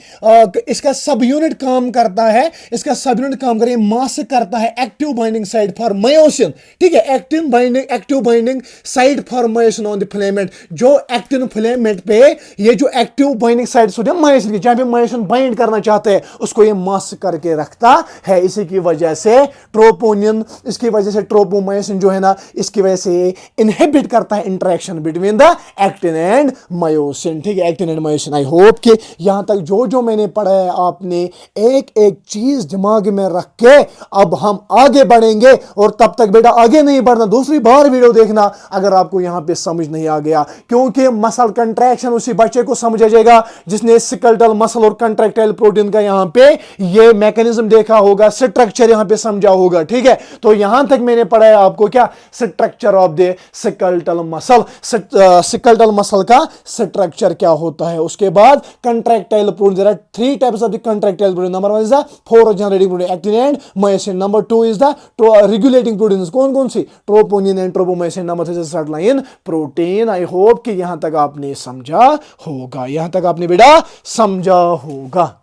इसका सब यूनिट काम करता है इसका सब यूनिट काम करे मास्क करता है active binding site for myosin ठीक है active binding site for myosin on the filament जो एक्टिन फिलामेंट पे ये जो एक्टिव बाइंडिंग साइट्स होते हैं मायोसिन की जहां पे मायोसिन बाइंड करना चाहते हैं उसको ये मास्क करके रखता है इसी की वजह से ट्रोपोनिन इसकी वजह से ट्रोपोमायोसिन जो है ना इसकी वजह से इनहिबिट करता है interaction between the actin and myosin ठीक है actin and myosin I hope कि यहां तक जो मैंने पढ़ा है आपने एक एक चीज दिमाग में रख के अब हम आगे बढ़ेंगे और तब तक बेटा आगे नहीं बढ़ना दूसरी बार वीडियो देखना अगर आपको यहां पे समझ नहीं आ गया क्योंकि मसल कंट्रैक्शन उसी बच्चे को समझ आ जाएगा जिसने स्केलेटल मसल और कंट्रैक्टाइल प्रोटीन का यहां पे ये मैकेनिज्म देखा होगा स्ट्रक्चर यहां पे समझा होगा ठीक है तो यहां तक मैंने पढ़ा है आपको क्या structure of the skeletal muscle का स्ट्रक्चर क्या होता है उसके बाद contractile protein there are three types of the contractile protein number 1 is the force generating protein actin and myosin number 2 is the regulating proteins कौन सी troponin and tropomyosin number 3 is set line protein I hope कि यहां तक आपने समझा होगा यहां तक आपने बेटा समझा होगा